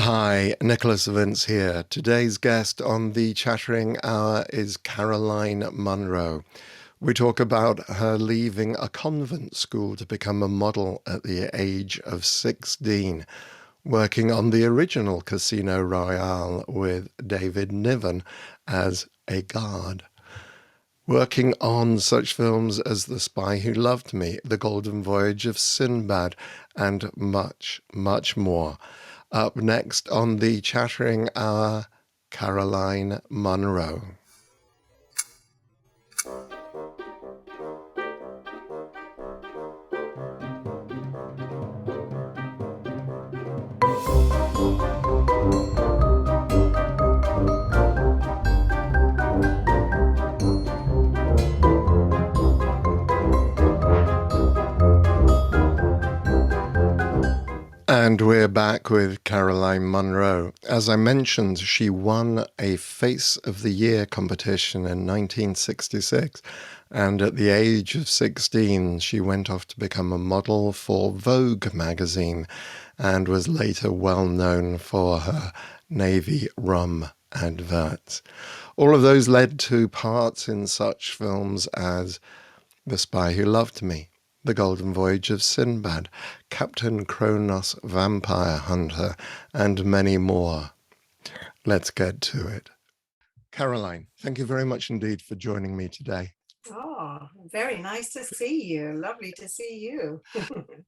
Hi, Nicholas Vince here. Today's guest on the Chattering Hour is Caroline Munro. We talk about her leaving a convent school to become a model at the age of 16, working on the original Casino Royale with David Niven as a guard, working on such films as The Spy Who Loved Me, The Golden Voyage of Sinbad, and much, much more. Up next on the Chattering Hour, Caroline Munro. And we're back with Caroline Munro. As I mentioned, she won a Face of the Year competition in 1966. And at the age of 16, she went off to become a model for Vogue magazine and was later well known for her Navy rum adverts. All of those led to parts in such films as The Spy Who Loved Me, The Golden Voyage of Sinbad, Captain Kronos Vampire Hunter, and many more. Let's get to it. Caroline, thank you very much indeed for joining me today. Oh, very nice to see you. Lovely to see you.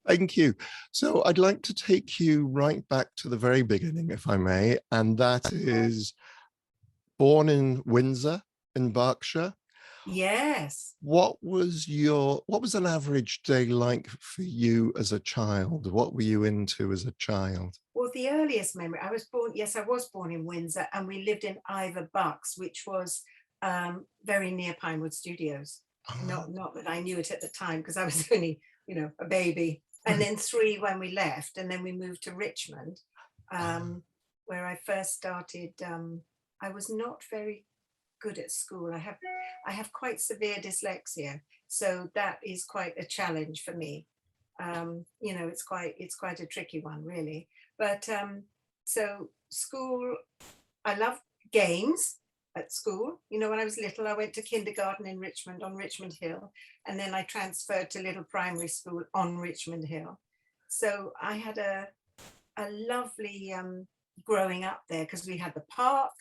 Thank you. So I'd like to take you right back to the very beginning, if I may, and that is born in Windsor in Berkshire. Yes. What was an average day like for you as a child? What were you into as a child? Well, the earliest memory, I was born in Windsor, and we lived in Ivor Bucks, which was very near Pinewood Studios. Not that I knew it at the time, because I was only, a baby. And then 3 when we left, and then we moved to Richmond, where I first started. I was not very good at school. I have quite severe dyslexia, so that is quite a challenge for me. It's quite a tricky one, really. But so school, I loved games at school. When I was little, I went to kindergarten in Richmond on Richmond Hill, and then I transferred to little primary school on Richmond Hill. So I had a lovely growing up there, because we had the park.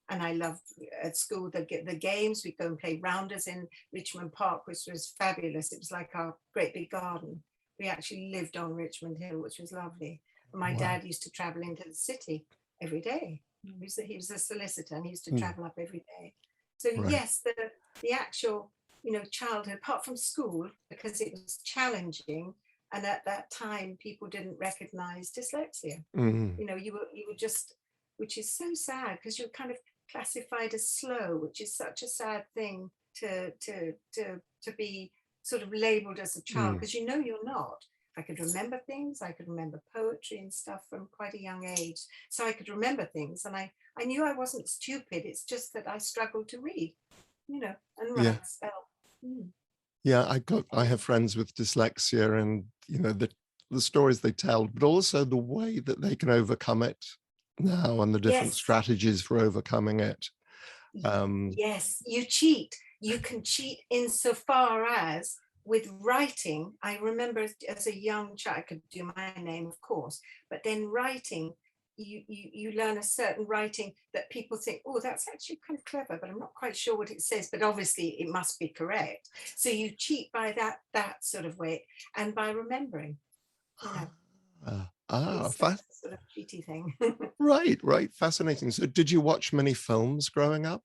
And I loved at school the games. We'd go and play rounders in Richmond Park, which was fabulous. It was like our great big garden. We actually lived on Richmond Hill, which was lovely. And my dad used to travel into the city every day. He was a solicitor, and he used to travel up every day. So yes, the actual childhood, apart from school, because it was challenging, and at that time people didn't recognize dyslexia. You were just, which is so sad, because you're kind of classified as slow, which is such a sad thing to be sort of labeled as a child, because you're not. I could remember things. I could remember poetry and stuff from quite a young age, so I could remember things, and I knew I wasn't stupid. It's just that I struggled to read, and write, spell. Yeah, I have friends with dyslexia, and the stories they tell, but also the way that they can overcome it now, and the different strategies for overcoming it. Yes, you cheat. You can cheat insofar as with writing. I remember as a young child, I could do my name, of course, but then writing, you learn a certain writing that people think, oh, that's actually kind of clever, but I'm not quite sure what it says, but obviously it must be correct. So you cheat by that sort of way, and by remembering. Sort of cheaty thing. Right. Fascinating. So did you watch many films growing up?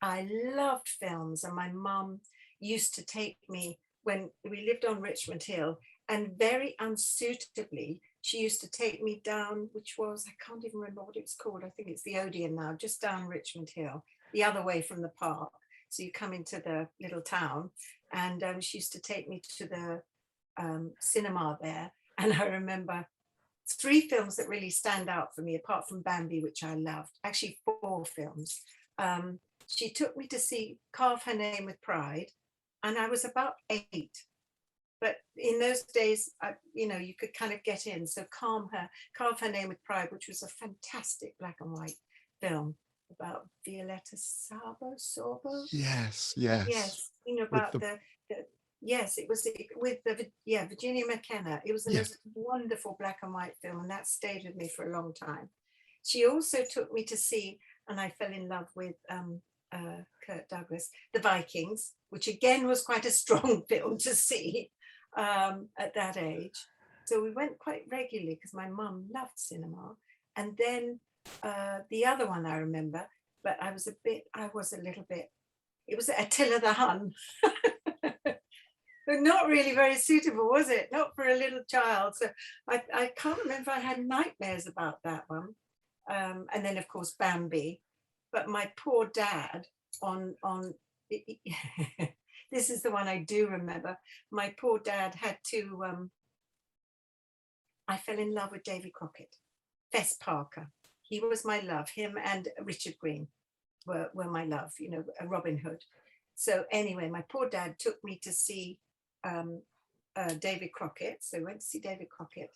I loved films, and my mum used to take me when we lived on Richmond Hill, and very unsuitably, she used to take me down, which was, I can't even remember what it's called. I think it's the Odeon now, just down Richmond Hill, the other way from the park. So you come into the little town, and she used to take me to the cinema there. And I remember 3 films that really stand out for me, apart from Bambi, which I loved. Actually, 4 films. She took me to see Carve Her Name with Pride, and I was about 8. But in those days, you know, you could kind of get in. So Carve Her Name with Pride, which was a fantastic black and white film about Violetta Sorbo. Yes, yes. Yes, you know, With about the the yes, it was with the, yeah, Virginia McKenna. It was the yeah. most wonderful black and white film, and that stayed with me for a long time. She also took me to see, and I fell in love with Kirk Douglas, The Vikings, which again was quite a strong film to see at that age. So we went quite regularly because my mum loved cinema. And then the other one I remember, but I was a little bit, it was Attila the Hun. But not really very suitable, was it? Not for a little child. So I can't remember if I had nightmares about that one. And then of course Bambi. But my poor dad on this is the one I do remember. My poor dad had to I fell in love with Davy Crockett, Fess Parker. He was my love. Him and Richard Green were my love, you know, Robin Hood. So anyway, my poor dad took me to see David Crockett. So I went to see David Crockett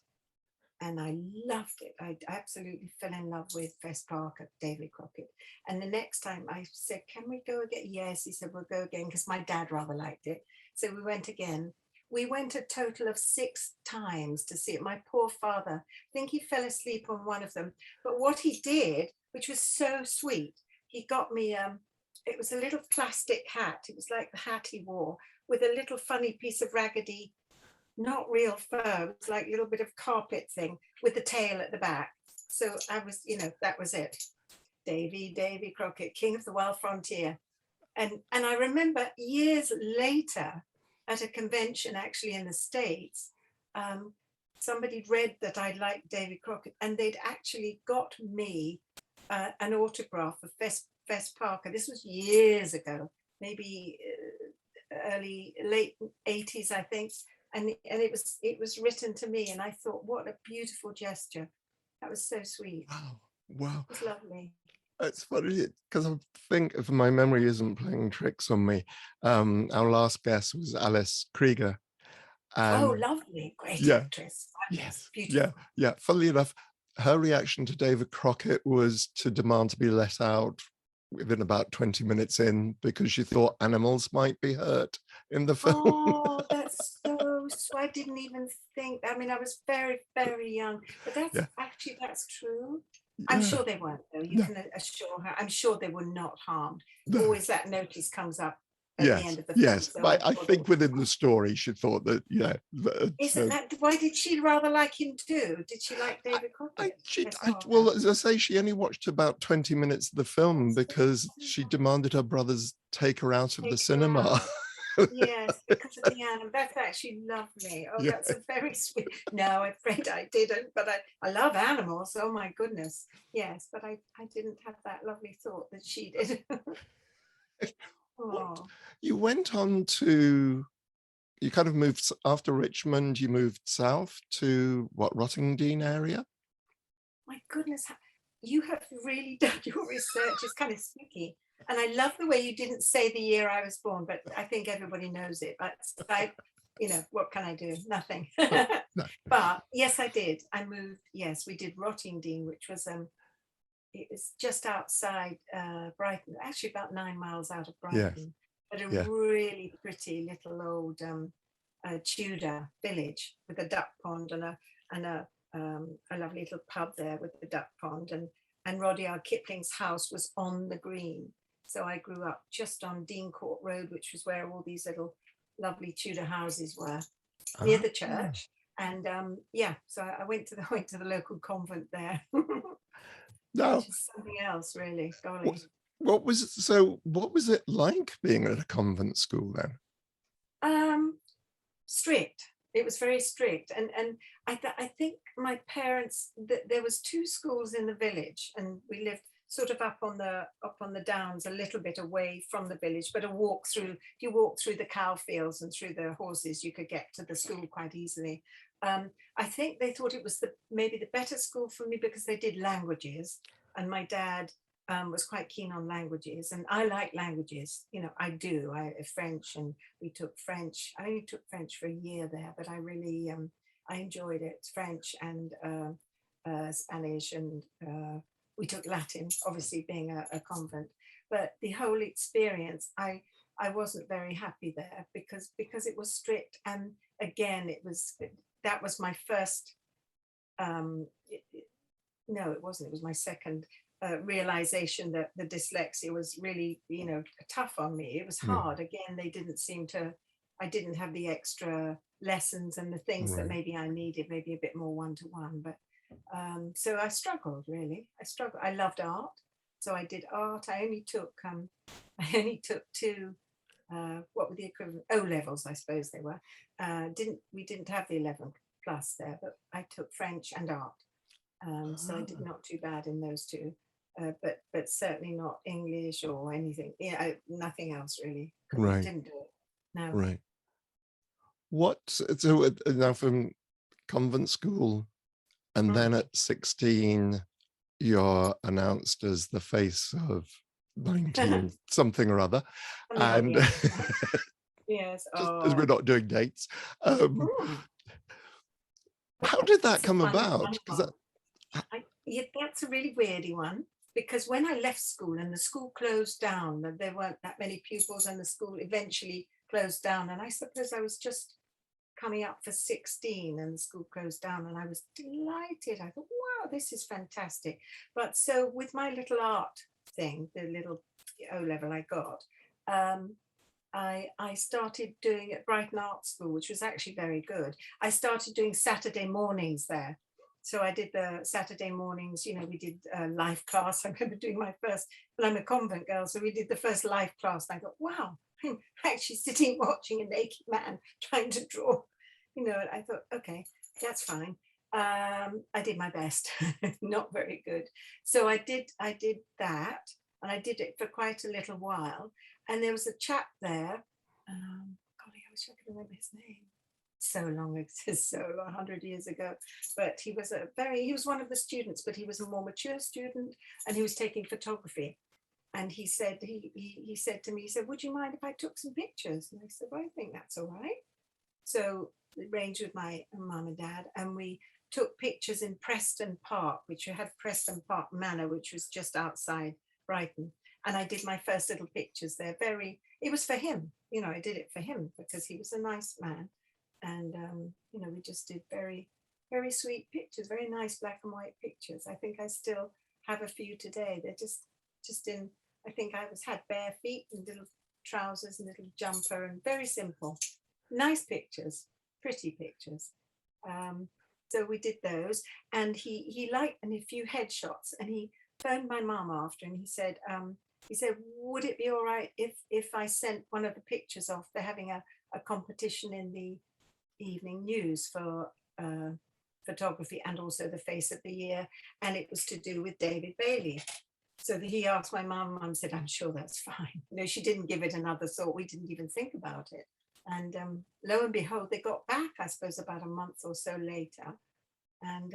and I loved it. I absolutely fell in love with Fess Parker, David Crockett. And the next time I said, can we go again? Yes, he said, we'll go again because my dad rather liked it. So we went again. We went a total of 6 times to see it. My poor father, I think he fell asleep on one of them. But what he did, which was so sweet, he got me, it was a little plastic hat. It was like the hat he wore with a little funny piece of raggedy, not real fur. It was like a little bit of carpet thing with the tail at the back. So I was, you know, that was it. Davy Crockett, King of the Wild Frontier. And I remember years later at a convention actually in the States, somebody read that I liked Davy Crockett and they'd actually got me an autograph of Fess Parker. This was years ago, maybe late 80s, I think. And it was written to me, and I thought, what a beautiful gesture. That was so sweet. Wow, wow. It was lovely. It's funny because I think if my memory isn't playing tricks on me, our last guest was Alice Krieger. Oh, And lovely. Great yeah, actress. yes, Beautiful. yeah. Funnily enough, her reaction to David Crockett was to demand to be let out within about 20 minutes in because she thought animals might be hurt in the film. Oh, that's so I didn't even think. I mean, I was very, very young, but that's Yeah, actually, that's true. I'm yeah, sure they weren't, though. You no, can assure her. I'm sure they were not harmed. no. Always that notice comes up at the Yes, end of the film. yes. So I'm But I sure they think were within the fine. story, she thought that, yeah. Isn't that why did she rather like him too? Did she like David I, Crockett? she, Best well, Parker. as I say, she only watched about 20 minutes of the film because she demanded her brothers take her out of the Take her cinema. out. Yes, because of the animal. That's actually lovely. Oh, Yeah. that's a very sweet. No, I'm afraid I didn't, but I love animals. Oh my goodness. Yes, but I didn't have that lovely thought that she did. What? Oh You went on to, you kind of moved after Richmond, you moved south to what, Rottingdean area? my goodness, you have really done your research. It's kind of sneaky. And I love the way you didn't say the year I was born, but I think everybody knows it. But you know, what can I do? Nothing. No. But yes, I did. I moved. Yes, we did Rottingdean, which was it was just outside Brighton, actually about 9 miles out of Yeah, Brighton, but a yeah. really pretty little old Tudor village with a duck pond and a lovely little pub there with the duck pond, and Rudyard Kipling's house was on the green. So I grew up just on Dean Court Road, which was where all these little lovely Tudor houses were near the church. And yeah, so I went to the local convent there. Now, Which is something else, really. Golly. what was it like being at a convent school then? Strict. It was very strict, and I think my parents. There was 2 schools in the village, and we lived sort of up on the downs, a little bit away from the village, but a walk through. If you walk through the cow fields and through the horses, you could get to the school quite easily. I think they thought it was maybe the better school for me because they did languages, and my dad was quite keen on languages, and I like languages. I do. French, and we took French. I only took French for a year there, but I really I enjoyed it. French and Spanish, and we took Latin, obviously being a convent. But the whole experience, I wasn't very happy there because it was strict, and again, that was my first. No, it wasn't. It was my second realization that the dyslexia was really, tough on me. It was Mm, hard. Again, they didn't seem to. I didn't have the extra lessons and the things that right. maybe I needed, maybe a bit more one-to-one. But so I struggled really. I struggled. I loved art, so I did art. I only took I only took two. What were the equivalent O levels? I suppose they were. Didn't We didn't have the 11 plus there, but I took French and art. So I did Ah, not too bad in those two, but certainly not English or anything. Nothing else really. right, Didn't do it. No. right. Now from convent school, and Mm. then at 16, you're announced as the face of 19 something or other. Something like And yes, yes. just as we're Oh, not doing dates, um, mm. how did that That's a come about? funny Because one. Yeah, that's a really weirdy one because when I left school and the school closed down, and there weren't that many pupils, and the school eventually closed down, and I suppose I was just coming up for 16 and the school closed down, and I was delighted. I thought, wow, this is fantastic. But so with my little art thing, the little O level I got, um, I started doing at Brighton Art School, which was actually very good. I started doing Saturday mornings there. So I did the Saturday mornings, we did life class. I remember doing my first, well, I'm a convent girl, so we did the first life class. And I thought, wow, I'm actually sitting watching a naked man trying to draw, and I thought, okay, that's fine. I did my best, not very good. So I did that, and I did it for quite a little while. And there was a chap there. Golly, I wish I could remember his name. So long ago, so 100 years ago. But he was one of the students, but he was a more mature student, and he was taking photography. And he said he said to me, he said, "Would you mind if I took some pictures?" And I said, "Well, I think that's all right." So we arranged with my mum and dad, and we took pictures in Preston Park, which you had Preston Park Manor, which was just outside Brighton. And I did my first little pictures there. It was for him, I did it for him because he was a nice man. And, we just did very, very sweet pictures, very nice black and white pictures. I think I still have a few today. They're just in, I think had bare feet and little trousers and little jumper, and very simple. Nice pictures, pretty pictures. Um, so we did those, and he liked, and a few headshots, and he phoned my mum after, and he said, would it be all right if I sent one of the pictures off? They're having a competition in the evening news for photography and also the face of the year, and it was to do with David Bailey. So he asked my mum. Mum said, "I'm sure that's fine." She didn't give it another thought. We didn't even think about it. And lo and behold, they got back, I suppose, about a month or so later. And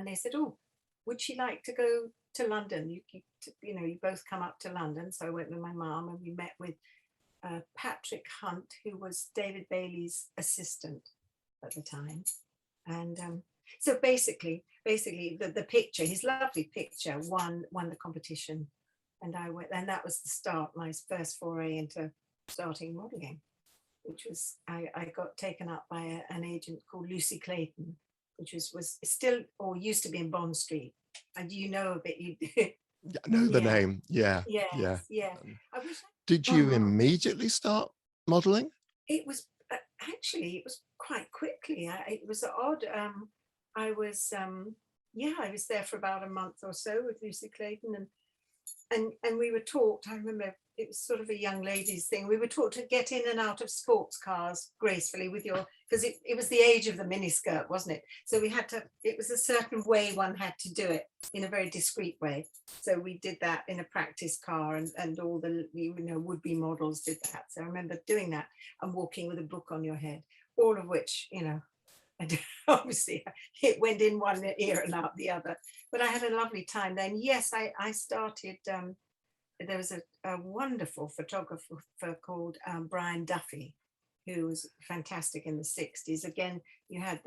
they said, "Oh, would she like to go to London? You both come up to London." So I went with my mum, and we met with Patrick Hunt, who was David Bailey's assistant at the time. And so basically, the picture, his lovely picture, won the competition, and I went, and that was the start, my first foray into starting modelling, which was I got taken up by an agent called Lucy Clayton, which was still, or used to be, in Bond Street. And you know a bit, you Yeah, I know the yeah, name. Yeah, yeah. yes, yeah. Um, I wish did I, you mhm. immediately start modeling? It was actually, it was quite quickly. It was odd. I was yeah, I was there for about a month or so with Lucy Clayton, and we were taught. I remember it was sort of a young ladies thing. We were taught to get in and out of sports cars gracefully with your, because it was the age of the miniskirt, wasn't it? So we had to. It was a certain way one had to do it, in a very discreet way. So we did that in a practice car, and all the would-be models did that. So I remember doing that and walking with a book on your head, all of which And obviously it went in one ear and out the other. But I had a lovely time then. Yes, I started, there was a wonderful photographer called Brian Duffy, who was fantastic in the 60s. Again, you had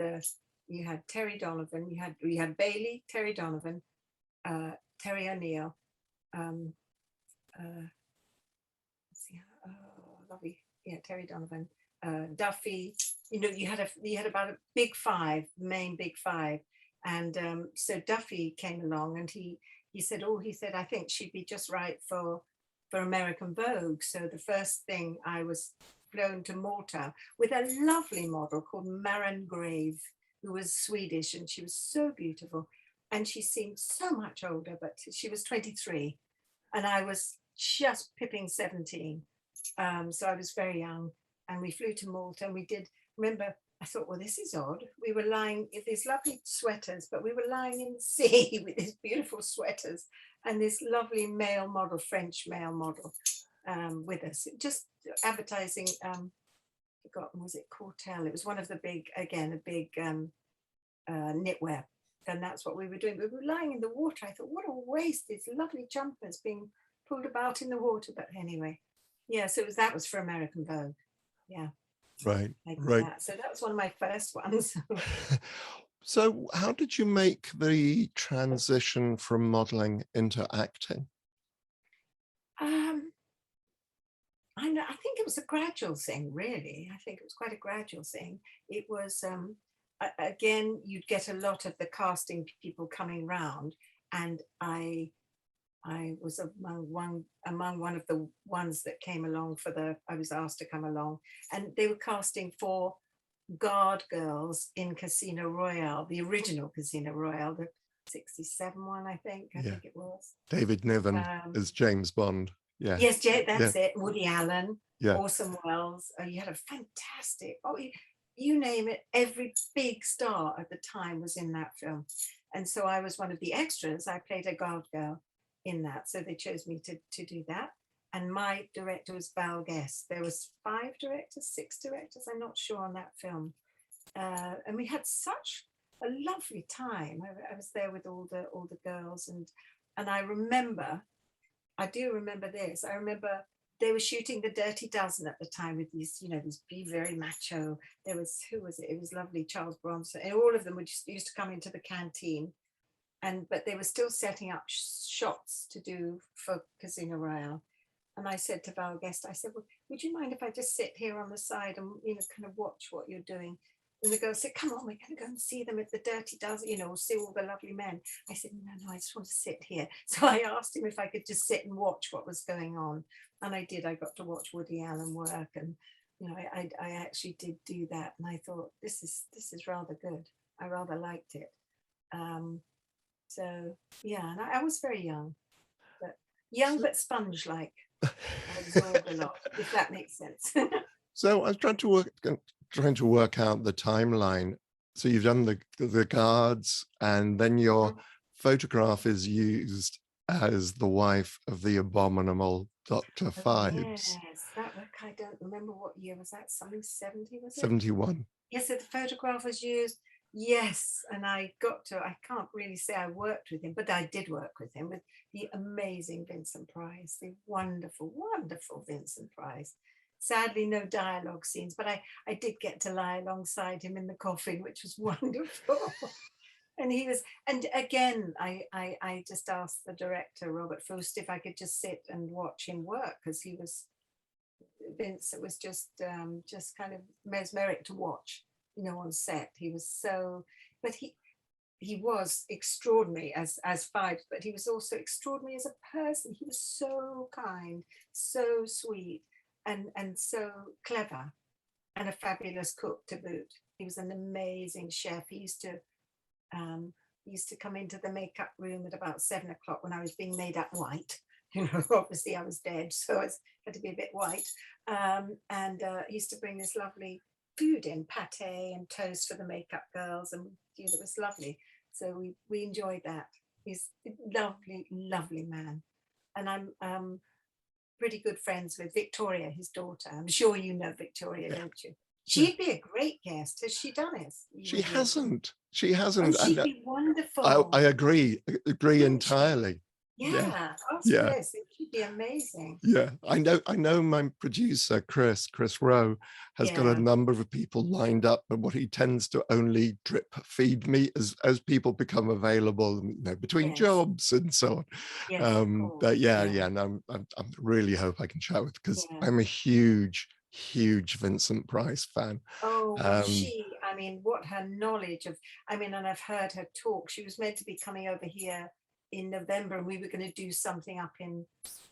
Terry Donovan, you had Bailey, Terry Donovan, Terry O'Neill, lovely, yeah, Terry Donovan, Duffy. You know, you had about a big five, main big five, and so Duffy came along, and he said, I think she'd be just right for American Vogue. So the first thing, I was flown to Malta with a lovely model called Maren Grave, who was Swedish, and she was so beautiful, and she seemed so much older, but she was 23, and I was just pipping 17. So I was very young, and we flew to Malta, and we did, remember, I thought, well, this is odd. We were lying in these lovely sweaters, but we were lying in the sea with these beautiful sweaters, and this lovely male model, French male model, with us, just advertising, forgotten, was it Cortel? It was one of the big, again, a big knitwear. And that's what we were doing. We were lying in the water. I thought, what a waste, these lovely jumpers being pulled about in the water. But anyway, yeah, so that was for American Vogue. Yeah. Right, I did right. that. So that was one of my first ones. So how did you make the transition from modeling into acting? I think it was a gradual thing, really. I think it was quite a gradual thing. It was, again, you'd get a lot of the casting people coming round, and I was among one of the ones that came along I was asked to come along, and they were casting for guard girls in Casino Royale, the original Casino Royale, the 67 one, I think it was. David Niven as James Bond. Yeah. Yes, that's it. Woody Allen, yeah. Orson Welles. You had a fantastic, you name it, every big star at the time was in that film. And so I was one of the extras. I played a guard girl in that. So they chose me to do that. And my director was Val Guest. There was 6 directors, I'm not sure, on that film. And we had such a lovely time. I was there with all the girls, and I do remember this. I remember they were shooting The Dirty Dozen at the time with these, these be very macho. There was, who was it? It was lovely, Charles Bronson. And all of them used to come into the canteen, but they were still setting up shots to do for Casino Royale. And I said to Val Guest, I said, well, would you mind if I just sit here on the side and, kind of watch what you're doing? And the girl said, come on, we're going to go and see them at the Dirty Dozen, see all the lovely men. I said, no, I just want to sit here. So I asked him if I could just sit and watch what was going on. And I did. I got to watch Woody Allen work. And, I actually did do that. And I thought, this is rather good. I rather liked it. So, yeah, and I was very young, but sponge-like. I absorbed a lot, if that makes sense. So I was trying to work out the timeline. So you've done the guards, and then your photograph is used as the wife of the abominable Dr. Phibes. Yes, that work, I don't remember what year was that. Something 70, was it? 71. Yes, so the photograph was used. Yes, and I can't really say I worked with him, but I did work with him, with the amazing Vincent Price, the wonderful, wonderful Vincent Price. Sadly, no dialogue scenes, but I did get to lie alongside him in the coffin, which was wonderful. And again, I just asked the director, Robert Fust, if I could just sit and watch him work, because Vincent was just kind of mesmeric to watch. On set. He was so, but he was extraordinary as Phibes, but he was also extraordinary as a person. He was so kind, so sweet, and so clever, and a fabulous cook to boot. He was an amazing chef. He used to come into the makeup room at about 7 o'clock when I was being made up white. Obviously I was dead, so I had to be a bit white. And he used to bring this lovely food in, pate and toast for the makeup girls, and it was lovely. So we enjoyed that. He's a lovely, lovely man. And I'm pretty good friends with Victoria, his daughter. I'm sure you know Victoria, don't you? Yeah. She'd be a great guest. Has she done it She with you? hasn't. She Oh, hasn't. And she'd be I wonderful, agree wouldn't she? entirely. Yeah. Yeah. Oh, Yeah. yes, it should be amazing. Yeah, I know my producer, Chris Rowe, has got a Yeah. number of people lined up, but what he tends to only drip feed me as people become available, you know, between Yes. jobs and so on. Yes, of course. But yeah, Yeah. yeah, and I'm really hope I can chat with, because Yeah. I'm a huge Vincent Price fan. Oh, well, Um, I mean, what her knowledge of, I mean, and I've heard her talk. She was meant to be coming over here in November, and we were going to do something up in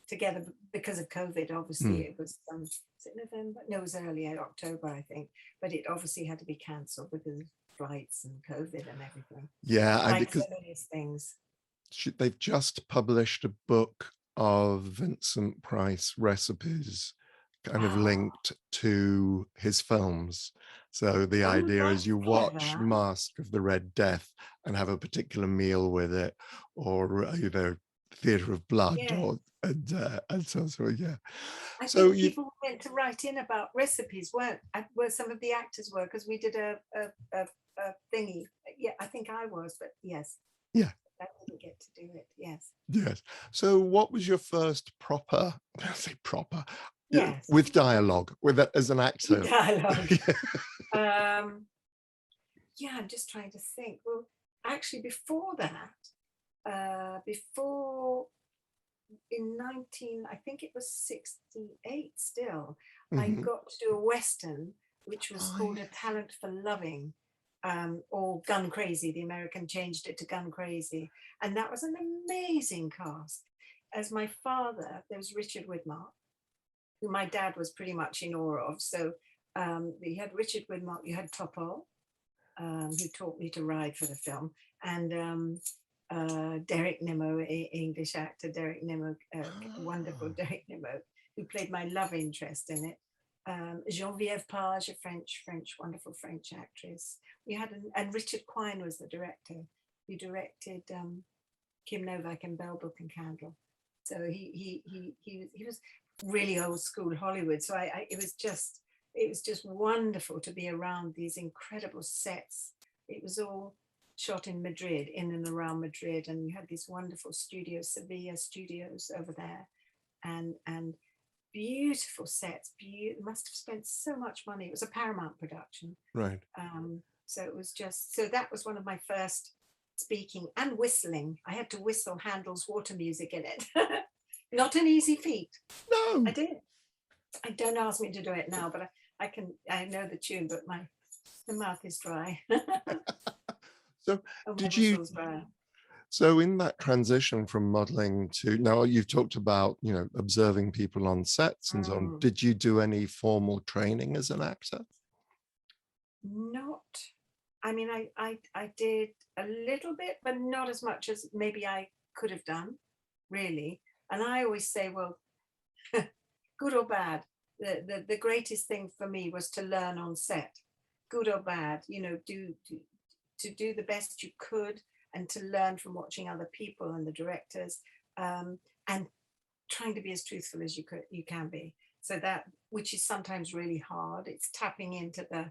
together because of COVID. Obviously, hmm, it was, is it November? No, it was earlier, October, I think. But it obviously had to be cancelled because of flights and COVID and everything, yeah, and like so because many things. they've just published a book of Vincent Price recipes kind of Oh, linked to his films. So the oh, idea is that's you watch clever. Mask of the Red Death and have a particular meal with it, or you know, Theatre of Blood, Yeah. or and so yeah. I So think you people were meant to write in about recipes, weren't were some of the actors were, because we did a thingy. Yeah, I think I was, but yes, yeah. I didn't get to do it. Yes. Yes. So what was your first proper, I say proper, Yes. with dialogue, with as an actor? Dialogue. Um, yeah, I'm just trying to think. Well, actually, before that, before in 19, I think it was 68 still, I Mhm. got to do a Western, which was Oh, called A yes. Talent for Loving, or Gun Crazy. The American changed it to Gun Crazy. And that was an amazing cast. As my father, there was Richard Widmark, who my dad was pretty much in awe of. So you had Richard Widmark, you had Topo, who taught me to ride for the film, and Derek Nimmo, English actor Derek Nimmo, wonderful Ah, Derek Nimmo, who played my love interest in it. Geneviève Page, a wonderful French actress. We had, and Richard Quine was the director, who directed Kim Novak and Bell Book and Candle. So he was really old school Hollywood. So it was just wonderful to be around these incredible sets. It was all shot in Madrid, in and around Madrid, and you had these wonderful studios, Sevilla studios over there, and beautiful sets. Must have spent so much money. It was a Paramount production. right. So it was just, so that was one of my first speaking and whistling. I had to whistle Handel's water music in it. Not an easy feat. I No. did. I don't ask me to do it now, but I can. I know the tune, but the mouth is dry. So Oh, my did you, whistle's dry. so in that transition from modeling to now, you've talked about, you know, observing people on sets and so on. Mm. Did you do any formal training as an actor? Not. I mean, I did a little bit, but not as much as maybe I could have done, really. And I always say, well, good or bad, the greatest thing for me was to learn on set, good or bad, you know, to do the best you could, and to learn from watching other people and the directors, and trying to be as truthful as you can be. So that, which is sometimes really hard, it's tapping into the,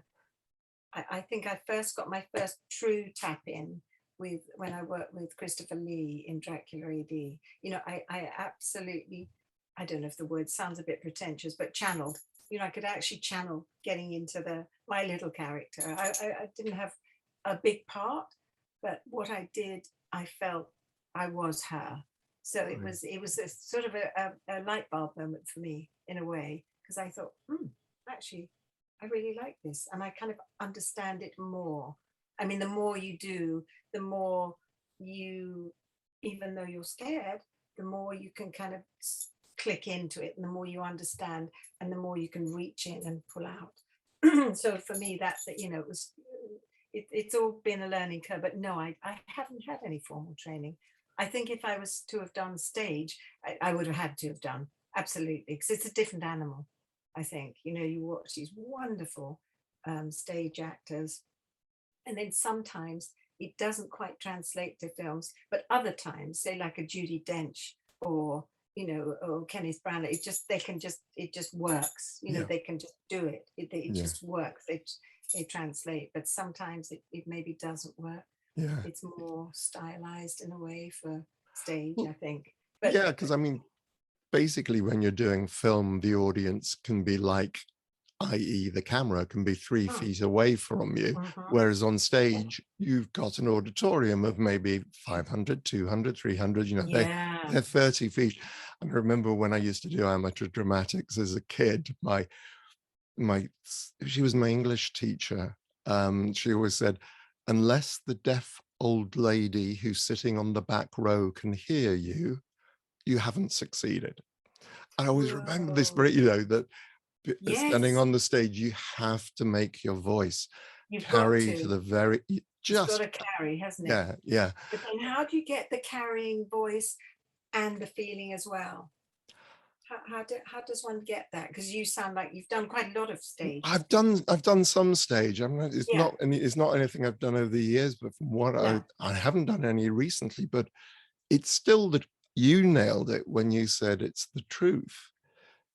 I think I first got my first true tap in with when I worked with Christopher Lee in Dracula A.D. You know, I absolutely, I don't know if the word sounds a bit pretentious, but channeled. You know, I could actually channel getting into my little character. I didn't have a big part, but what I did, I felt I was her. So Right. it was a sort of a light bulb moment for me in a way, because I thought, actually, I really like this, and I kind of understand it more. I mean, the more you do, the more you, even though you're scared, the more you can kind of click into it, and the more you understand, and the more you can reach in and pull out. So for me, you know, it's all been a learning curve. But no, I haven't had any formal training. I think if I was to have done stage, I would have had to have done, absolutely, because it's a different animal. I think, you know, you watch these wonderful stage actors, and then sometimes it doesn't quite translate to films, but other times, say like a Judy Dench or you know, or Kenneth Branagh. It just works. You know, Yeah. they can just do it. It Yeah. just works. They translate, but sometimes it maybe doesn't work. Yeah. It's more stylized in a way for stage, Well, I think. But yeah, because I mean, basically when you're doing film, the audience can be like, i.e. the camera can be 3 feet away from you, whereas on stage you've got an auditorium of maybe 500, 200, 300, you know, yeah, they're 30 feet. And I remember when I used to do amateur dramatics as a kid, she was my English teacher. She always said, unless the deaf old lady who's sitting on the back row can hear you, you haven't succeeded. I always remember this, whoa, you know, that standing yes, on the stage, you have to make your voice you've got carry to to. the very, It's got just, to carry, hasn't it? yeah, yeah. But then how do you get the carrying voice and the feeling as well? How does one get that? Because you sound like you've done quite a lot of stage. I've done some stage. I mean, Yeah, it's not anything I've done over the years, but from what no, I haven't done any recently, but it's still that you nailed it when you said it's the truth.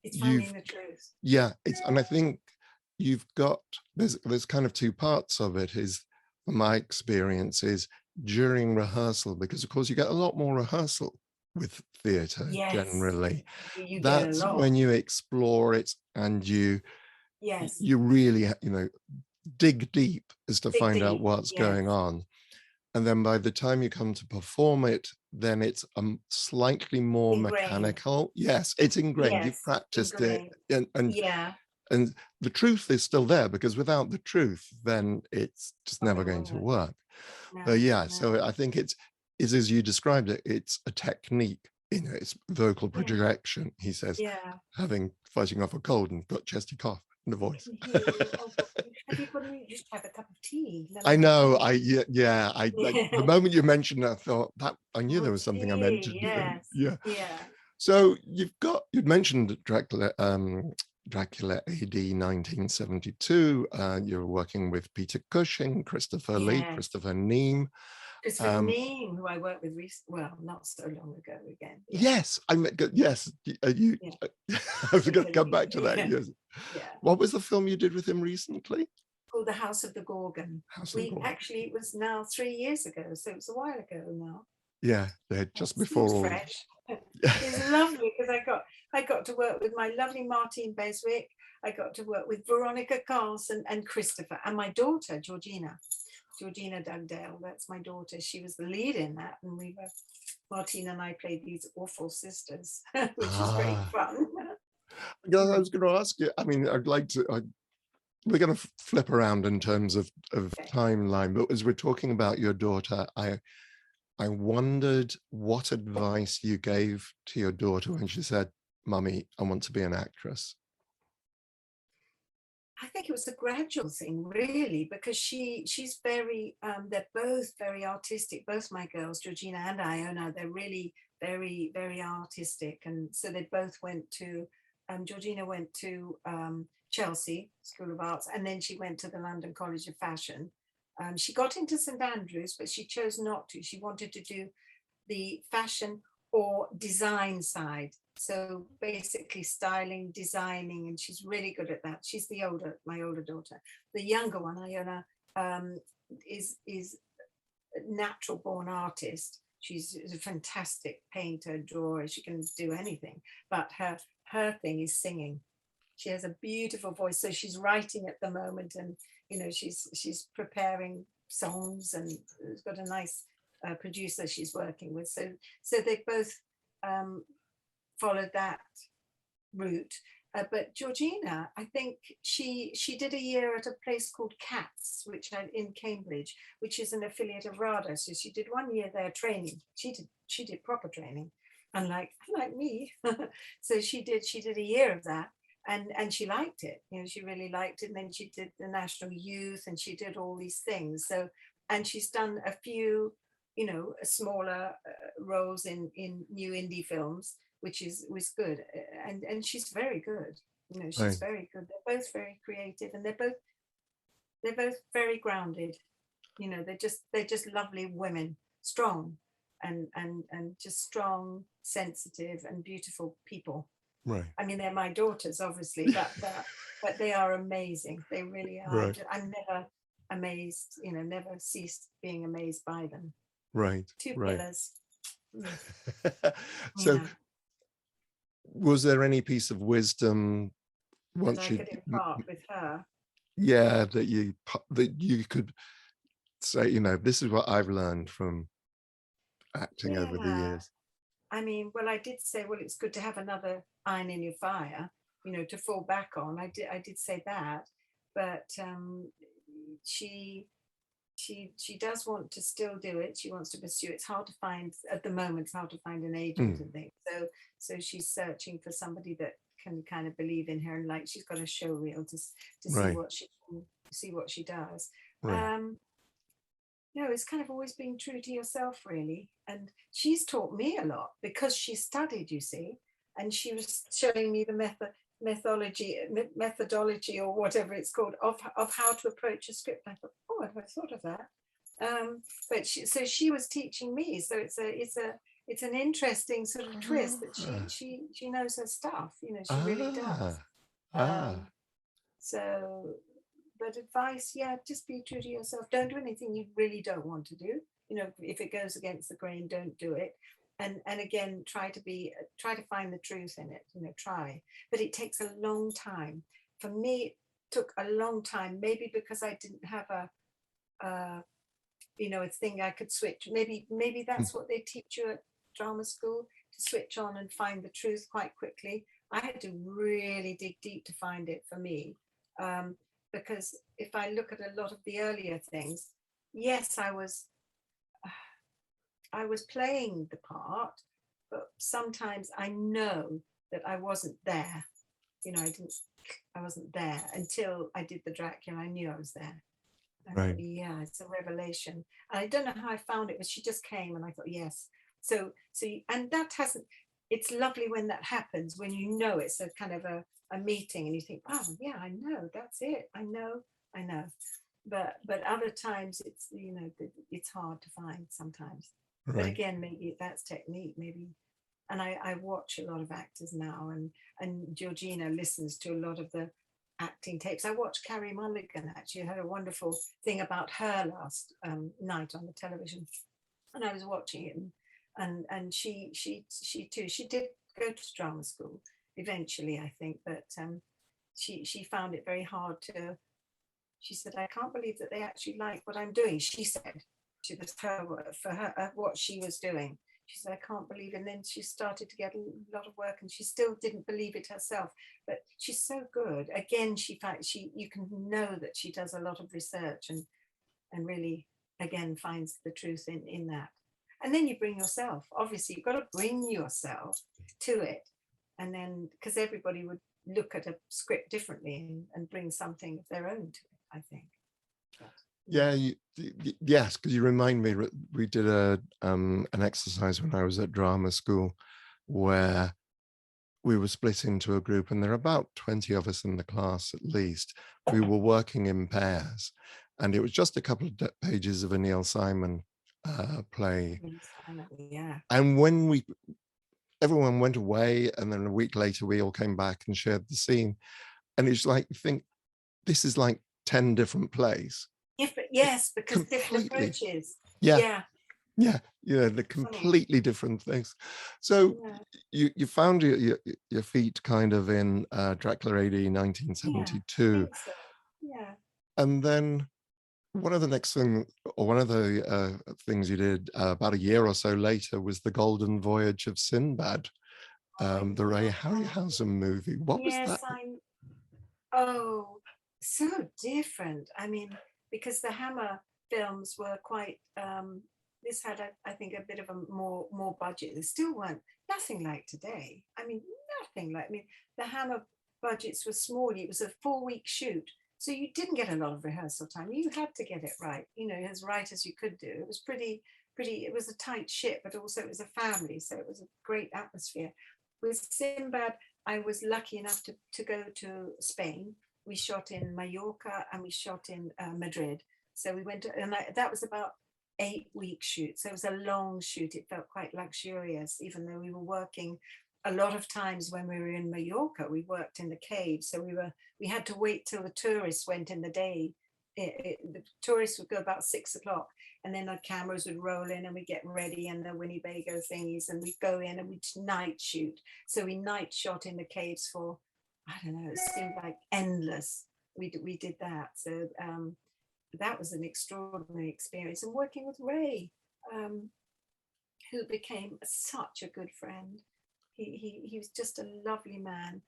it's You've, finding the truth. yeah, and I think you've got, there's kind of two parts of it. Is my experience is during rehearsal, because of course you get a lot more rehearsal with theatre Yes, generally. you get a That's lot. when you explore it and Yes, you really, you know, dig deep as to dig find out deep. what's Yes, going on. And then by the time you come to perform it, then it's slightly more ingrained. mechanical. Yes, it's ingrained. You've Yes, practiced it, ingrained. and Yeah, and the truth is still there, because without the truth, then it's just not never going to going to work. work. No, Yeah, no. so I think is as you described it. It's a technique. You know, it's vocal Yeah, projection. He says, yeah. fighting off a cold and got chesty cough in the I voice. can hear you. Oh, have you got any? Just have a cup of tea. I Lemon know. tea. Yeah. I like the Yeah. moment you mentioned it, I thought that I knew there Oh, was something I meant to tea. do. Yes. Yeah. Yeah. So you'd mentioned Dracula A.D. 1972. You're working with Peter Cushing, Christopher Lee, Yes. Christopher Neame. Christopher Neame, who I worked with well, not so long ago again. Yeah. Yes, yes. You. Yeah. I was going to come Italy. back to that. Yeah. Yes. Yeah. What was the film you did with him recently? Called The House of the Gorgon. House of We Gold. actually, it was now 3 years ago, so it was a while ago now. Yeah, It just seems before all. fresh. It's lovely because I got to work with my lovely Martine Beswick. I got to work with Veronica Carlson and Christopher and my daughter Georgina Dugdale. That's my daughter. She was the lead in that, and Martine and I played these awful sisters, which was great Ah, fun. yeah, I was going to ask you. I mean, I'd like to. We're going to flip around in terms of Okay. timeline, but as we're talking about your daughter, I wondered what advice you gave to your daughter when she said, "Mummy, I want to be an actress." I think it was a gradual thing, really, because she's very they're both very artistic. Both my girls, Georgina and Iona, they're really very, very artistic, and so they both went to. Georgina went to Chelsea School of Arts, and then she went to the London College of Fashion. She got into St Andrews, but she chose not to. She wanted to do the fashion or design side. So basically styling, designing, and she's really good at that. She's my older daughter. The younger one, Iona, is a natural born artist. She's a fantastic painter, drawer. She can do anything, but her thing is singing. She has a beautiful voice, so she's writing at the moment, and she's preparing songs, and has got a nice producer she's working with. So they both followed that route. But Georgina, I think she did a year at a place called Cats, in Cambridge, which is an affiliate of RADA. So she did 1 year there training. She did proper training, unlike me. So she did a year of that, and she liked it. She really liked it. And then she did the National Youth, and she did all these things. So, and she's done a few, smaller roles in new indie films, which was good. And she's very good. She's Right. very good. They're both very creative, and they're both very grounded. They're just lovely women, strong, and just strong, sensitive, and beautiful people. Right. I mean, they're my daughters, obviously, but they are amazing. They really are. Right. I'm never amazed, never ceased being amazed by them. Right. Two Right. pillars. So, Yeah. was there any piece of wisdom That once I you, could impart with her? yeah, that you could say, this is what I've learned from acting over the Yeah. years? I mean, well, I did say, well, it's good to have another iron in your fire, to fall back on. I did say that, but she she does want to still do it. She wants to pursue. It's hard to find at the moment. It's hard to find an agent and things. So she's searching for somebody that can kind of believe in her, and like she's got a show reel to Right. see what she does. Right. No, it's kind of always being true to yourself, really. And she's taught me a lot because she studied, you see, and she was showing me the methodology or whatever it's called of how to approach a script. I thought, oh, I've never thought of that. But she was teaching me, so it's an interesting sort of twist that she knows her stuff. She really does. Ah. So, but advice, yeah, just be true to yourself. Don't do anything you really don't want to do. If it goes against the grain, don't do it. And again, try to find the truth in it. Try. But it takes a long time. For me, it took a long time. Maybe because I didn't have a thing I could switch. Maybe that's what they teach you at drama school, to switch on and find the truth quite quickly. I had to really dig deep to find it for me. Because if I look at a lot of the earlier things, yes, I was playing the part, but sometimes I know that I wasn't there. I wasn't there until I did the Dracula. I knew I was there. I thought, yeah, it's a revelation. And I don't know how I found it, but she just came and I thought, yes. So and that hasn't, it's lovely when that happens, when it's a kind of a meeting and you think, oh yeah, I know, that's it. I know. But other times it's, it's hard to find sometimes. Right. But again, maybe that's technique, maybe. And I watch a lot of actors now, and Georgina listens to a lot of the acting tapes. I watched Carrie Mulligan, actually had a wonderful thing about her last night on the television, and I was watching it, and she too, she did go to drama school eventually, I think, but she found it very hard to. She said, I can't believe that they actually like what I'm doing. She said, to the for her what she was doing. She said, I can't believe it. And then she started to get a lot of work, and she still didn't believe it herself. But she's so good. Again, you can know that she does a lot of research and really, again, finds the truth in that. And then you bring yourself. Obviously, you've got to bring yourself to it. And then, because everybody would look at a script differently and bring something of their own to it, I think. Yeah, yes, because you remind me, we did an exercise when I was at drama school where we were split into a group, and there are about 20 of us in the class at least. We were working in pairs, and it was just a couple of pages of a Neil Simon play. Yeah. And when everyone went away, and then a week later we all came back and shared the scene, and it's like, you think, this is like 10 different plays. Yes, because different approaches. Yeah, they're completely different things. So you found your feet kind of in Dracula A.D. 1972. Yeah. And then one of the things you did about a year or so later was The Golden Voyage of Sinbad, the Ray Harryhausen movie. What was that? Oh, so different. I mean, because the Hammer films were quite, this had, I think, a bit of a more budget. They still weren't, nothing like today. I mean, the Hammer budgets were small. It was a 4-week shoot. So you didn't get a lot of rehearsal time. You had to get it right, as right as you could do. It was pretty, it was a tight ship, but also it was a family. So it was a great atmosphere. With Sinbad, I was lucky enough to go to Spain. We shot in Mallorca and we shot in Madrid. So we went to, and that was about 8-week shoot. So it was a long shoot. It felt quite luxurious, even though we were working a lot of times when we were in Mallorca, we worked in the cave. So we had to wait till the tourists went in the day. The tourists would go about 6 o'clock, and then our cameras would roll in and we'd get ready, and the Winnebago thingies, and we'd go in and we'd night shoot. So we night shot in the caves for, I don't know, it seemed like endless. We did that. So that was an extraordinary experience. And working with Ray, who became such a good friend. He was just a lovely man.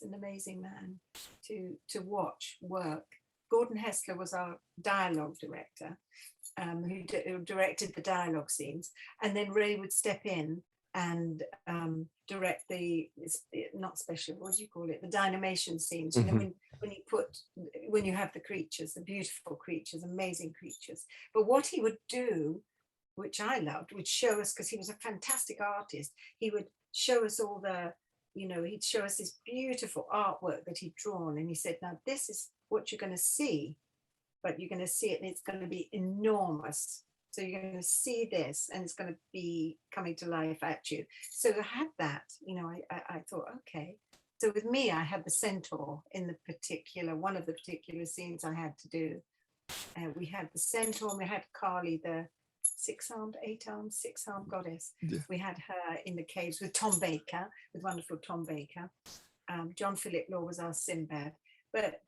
An amazing man to watch work. Gordon Hessler was our dialogue director, who directed the dialogue scenes, and then Ray would step in and direct the, not special, what do you call it, the dynamation scenes. You know, when you have the creatures, the beautiful creatures, amazing creatures. But what he would do, which I loved, would show us, because he was a fantastic artist, he would show us all the, you know, he'd show us this beautiful artwork that he'd drawn, and he said, now this is what you're going to see, but you're going to see it and it's going to be enormous. So you're going to see this and it's going to be coming to life at you. So I had that, you know, I thought, okay. So with me, I had the centaur in the particular, one of the particular scenes I had to do. We had the centaur, and we had Kali, the 6-armed, 8-armed, 6-armed goddess. Yeah. We had her in the caves with Tom Baker, with wonderful Tom Baker. John Philip Law was our Sinbad. But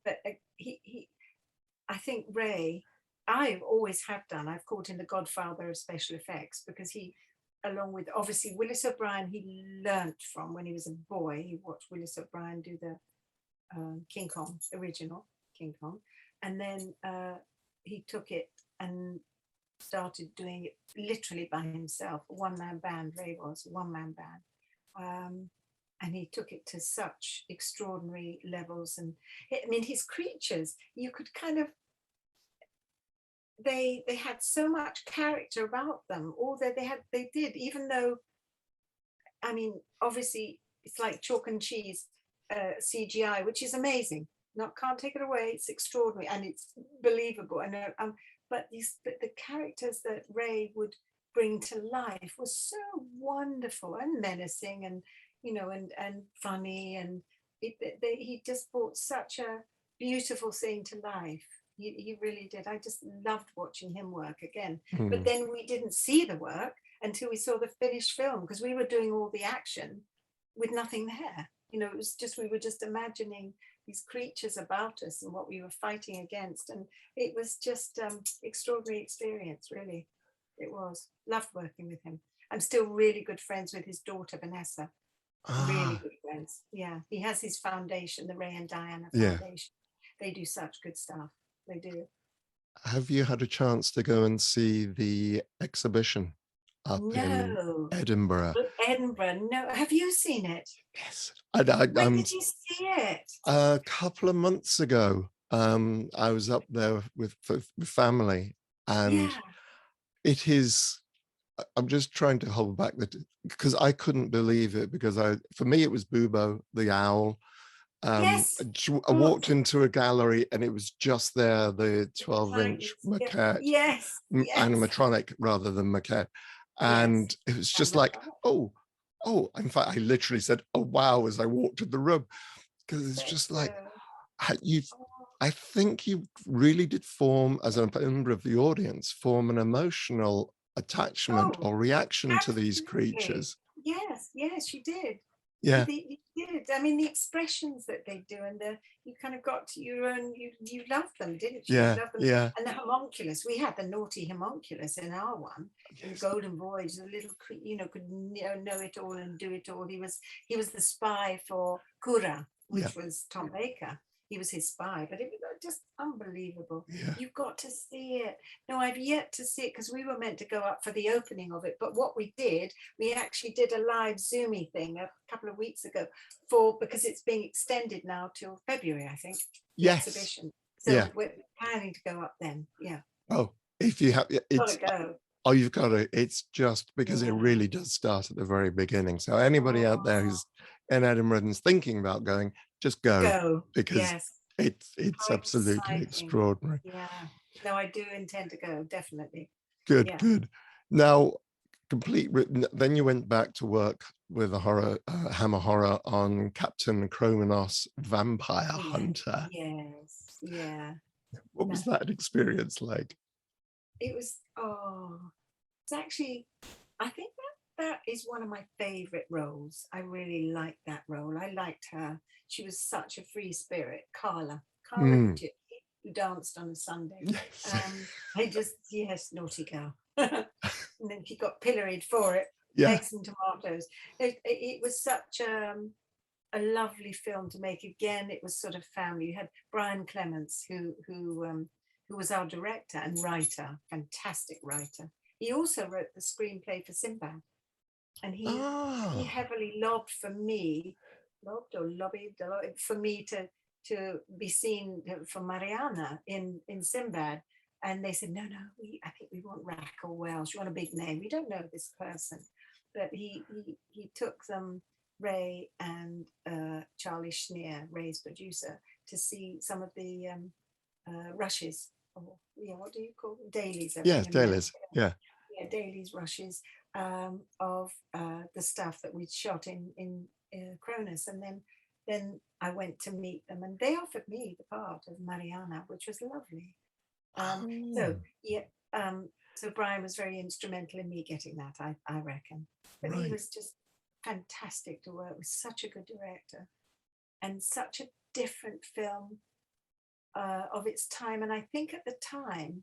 I think Ray, I've always have done, I've called him the godfather of special effects, because he, along with obviously Willis O'Brien, he learnt from when he was a boy. He watched Willis O'Brien do the King Kong, original King Kong. And then he took it and started doing it literally by himself. A one-man band, Ray was a one-man band. And he took it to such extraordinary levels. And I mean, his creatures, you could kind of, they had so much character about them. All that they did, even though, I mean, obviously it's like chalk and cheese CGI, which is amazing. Can't take it away. It's extraordinary and it's believable. And but the characters that Ray would bring to life was so wonderful and menacing, and you know, and funny, and he just brought such a beautiful thing to life. He really did. I just loved watching him work again. But then we didn't see the work until we saw the finished film, because we were doing all the action with nothing there. You know, it was just, we were just imagining these creatures about us and what we were fighting against. And it was just extraordinary experience, really. It was. Loved working with him. I'm still really good friends with his daughter, Vanessa. Really good friends. Yeah. He has his foundation, the Ray and Diana Foundation. Yeah. They do such good stuff. They do. Have you had a chance to go and see the exhibition up in Edinburgh? Edinburgh, no. Have you seen it? Yes. When did you see it? A couple of months ago. I was up there with family, and it is, I'm just trying to hold back because I couldn't believe it, because for me it was Bubo the owl. I walked into a gallery and it was just there, the 12-inch maquette, animatronic rather than maquette, and it was just like, oh, in fact I literally said, oh wow, as I walked in the room, because it's just like, I think you really did form, as a member of the audience, form an emotional attachment or reaction to these creatures. Yes, you did. Yeah, you did. I mean, the expressions that they do, and you kind of got to your own. You loved them, didn't you? Yeah, you loved them. Yeah. And the homunculus, we had the naughty homunculus in our one. Yes. The Golden Voyage, the little, you know, could know it all and do it all. He was the spy for Kura, which was Tom Baker. He was his spy, but it was just unbelievable. Yeah. You've got to see it. No, I've yet to see it, because we were meant to go up for the opening of it. But what we did, we actually did a live Zoomy thing a couple of weeks ago because it's being extended now till February, I think. Yes. Exhibition. So we're planning to go up then. Yeah. Oh, if you have, it's gotta go. Oh, you've got to. It's just because it really does start at the very beginning. So anybody out there who's in Edinburgh and is thinking about going, just go, because it's absolutely extraordinary. Yeah. No, I do intend to go, definitely. Good, Yeah. good. Now, then you went back to work with a horror, Hammer Horror on Captain Kronos Vampire Yeah. Hunter. Yes. Yeah. What was that experience like? It was, oh, it's actually, I think that is one of my favorite roles. I really liked that role. I liked her. She was such a free spirit. Carla the Mm. gypsy who danced on a Sunday. Yes. I just, yes, naughty girl. And then she got pilloried for it. Yeah. Eggs and tomatoes. It was such a lovely film to make. Again, it was sort of family. You had Brian Clements, who was our director and writer, fantastic writer. He also wrote the screenplay for Sinbad, and he Ah, heavily lobbied for me, for me to be seen for Mariana in Sinbad. And they said, no, I think we want Raquel Welch. We want a big name. We don't know this person, but he took them, Ray and Charlie Schneer, Ray's producer, to see some of the rushes. Or, yeah, what do you call them? Dailies? yes, Dailies. Yeah. Yeah, dailies, rushes of the stuff that we'd shot in Kronos, and then I went to meet them, and they offered me the part of Mariana, which was lovely. So Oh, yeah, so Brian was very instrumental in me getting that, I reckon. But he right. was just fantastic to work with, such a good director, and such a different film of its time. And I think at the time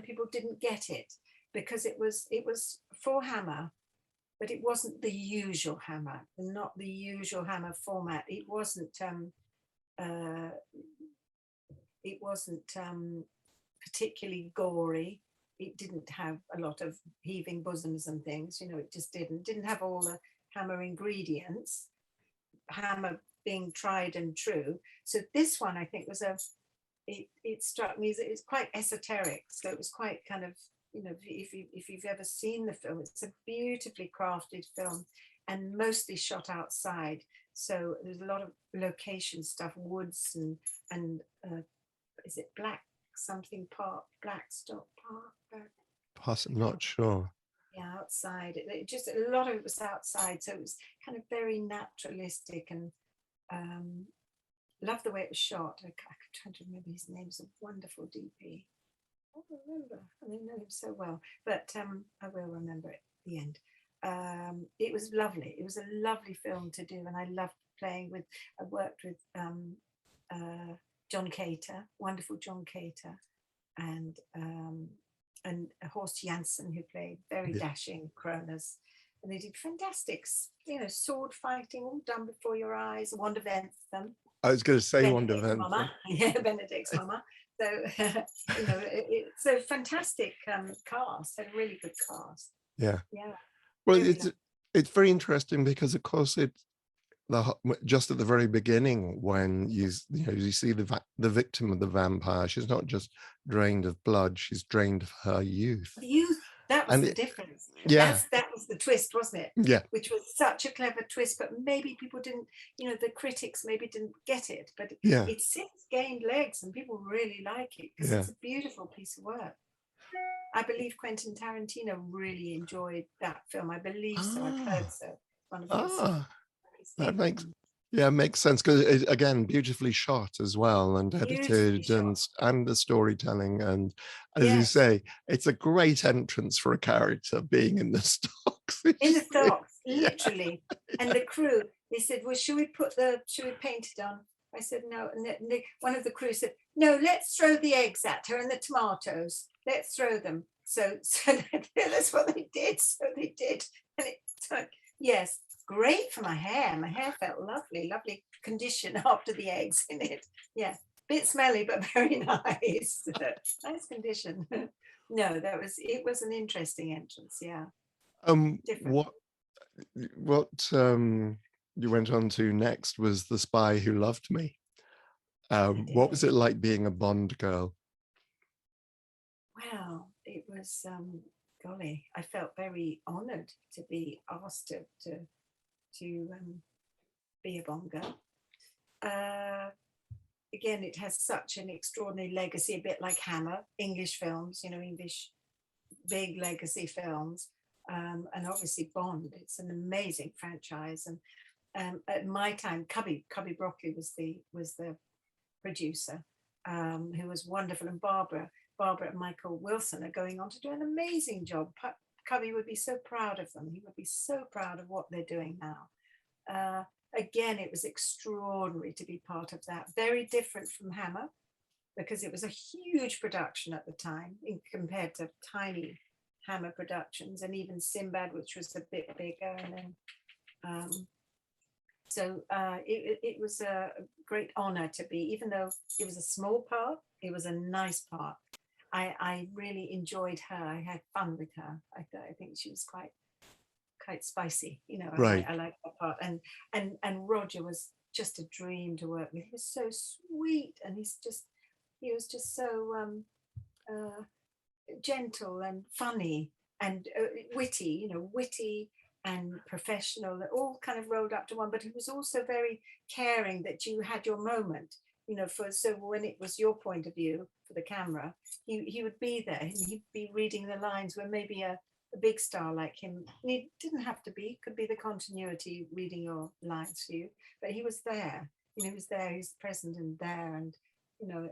people didn't get it because it was for Hammer, but it wasn't the usual Hammer, not the usual Hammer format. Uh, it wasn't particularly gory. It didn't have a lot of heaving bosoms and things. You know, it just didn't have all the Hammer ingredients. Hammer being tried and true. So this one, I think, it struck me as it's quite esoteric. So it was quite kind of, you know, if you've ever seen the film, it's a beautifully crafted film and mostly shot outside. So there's a lot of location stuff, woods and is it Blackstock Park? Not sure. Yeah, outside. Just a lot of it was outside, so it was kind of very naturalistic, and um, loved the way it was shot. I'm trying to remember his name. He's a wonderful DP. I don't remember. I don't know him so well, but I will remember it at the end. It was lovely. It was a lovely film to do, and I loved playing with. I worked with John Cater, wonderful John Cater, and Horst Janssen, who played very Yeah. dashing Kronos. And they did fantastic, you know, sword fighting, all done before your eyes. Wanda Ventham, I was going to say Wonder Benedict's Van. mama, yeah, Benedict's mama. So you know, it's a fantastic cast, a really good cast. Yeah. Yeah, Well, very lovely. it's very interesting because, of course, just at the very beginning when you see the victim of the vampire, she's not just drained of blood, she's drained of her youth. That was And the difference. yeah, That was the twist, wasn't it? yeah, Which was such a clever twist, but maybe people didn't, you know, the critics maybe didn't get it, but yeah, it's since gained legs and people really like it because yeah. it's a beautiful piece of work. I believe Quentin Tarantino really enjoyed that film. I believe so. I've heard Ah, so. One of his that favorite makes ones. makes sense because again, beautifully shot as well and Beautifully edited shot. and the storytelling, and as you Yes. say, it's a great entrance for a character being in the stocks. In the stocks, Yeah, literally. And yeah, the crew, they said, well, should we paint it on? I said, no. And one of the crew said, no, let's throw the eggs at her and the tomatoes. Let's throw them. So that's what they did. So they did. And it's like, yes, great for my hair. My hair felt lovely, lovely condition after the eggs in it. Yeah, bit smelly, but very nice. Nice condition. No, it was an interesting entrance. Yeah, different. what you went on to next was The Spy Who Loved Me. I What was did. it like being a Bond girl? Wow, it was golly, I felt very honoured to be asked to be a Bond girl. again, it has such an extraordinary legacy, a bit like Hammer, English films, you know, English big legacy films, and obviously Bond. It's an amazing franchise. And at my time, Cubby Broccoli was the producer, who was wonderful, and Barbara and Michael Wilson are going on to do an amazing job. Cubby would be so proud of them. He would be so proud of what they're doing now. Again, it was extraordinary to be part of that. Very different from Hammer, because it was a huge production at the time compared to tiny Hammer productions, and even Sinbad, which was a bit bigger. And then, it was a great honor to be, even though it was a small part, it was a nice part. I really enjoyed her. I had fun with her. I think she was quite spicy, you know. Right. I like that part. And Roger was just a dream to work with. He was so sweet, and he was just so gentle and funny and witty, you know, witty and professional, all kind of rolled up to one. But he was also very caring that you had your moment, you know, so when it was your point of view for the camera, he would be there and he'd be reading the lines where maybe a big star like him, he didn't have to be, could be the continuity reading your lines for you, but he was there, you know, he was there, he's present and there. And, you know,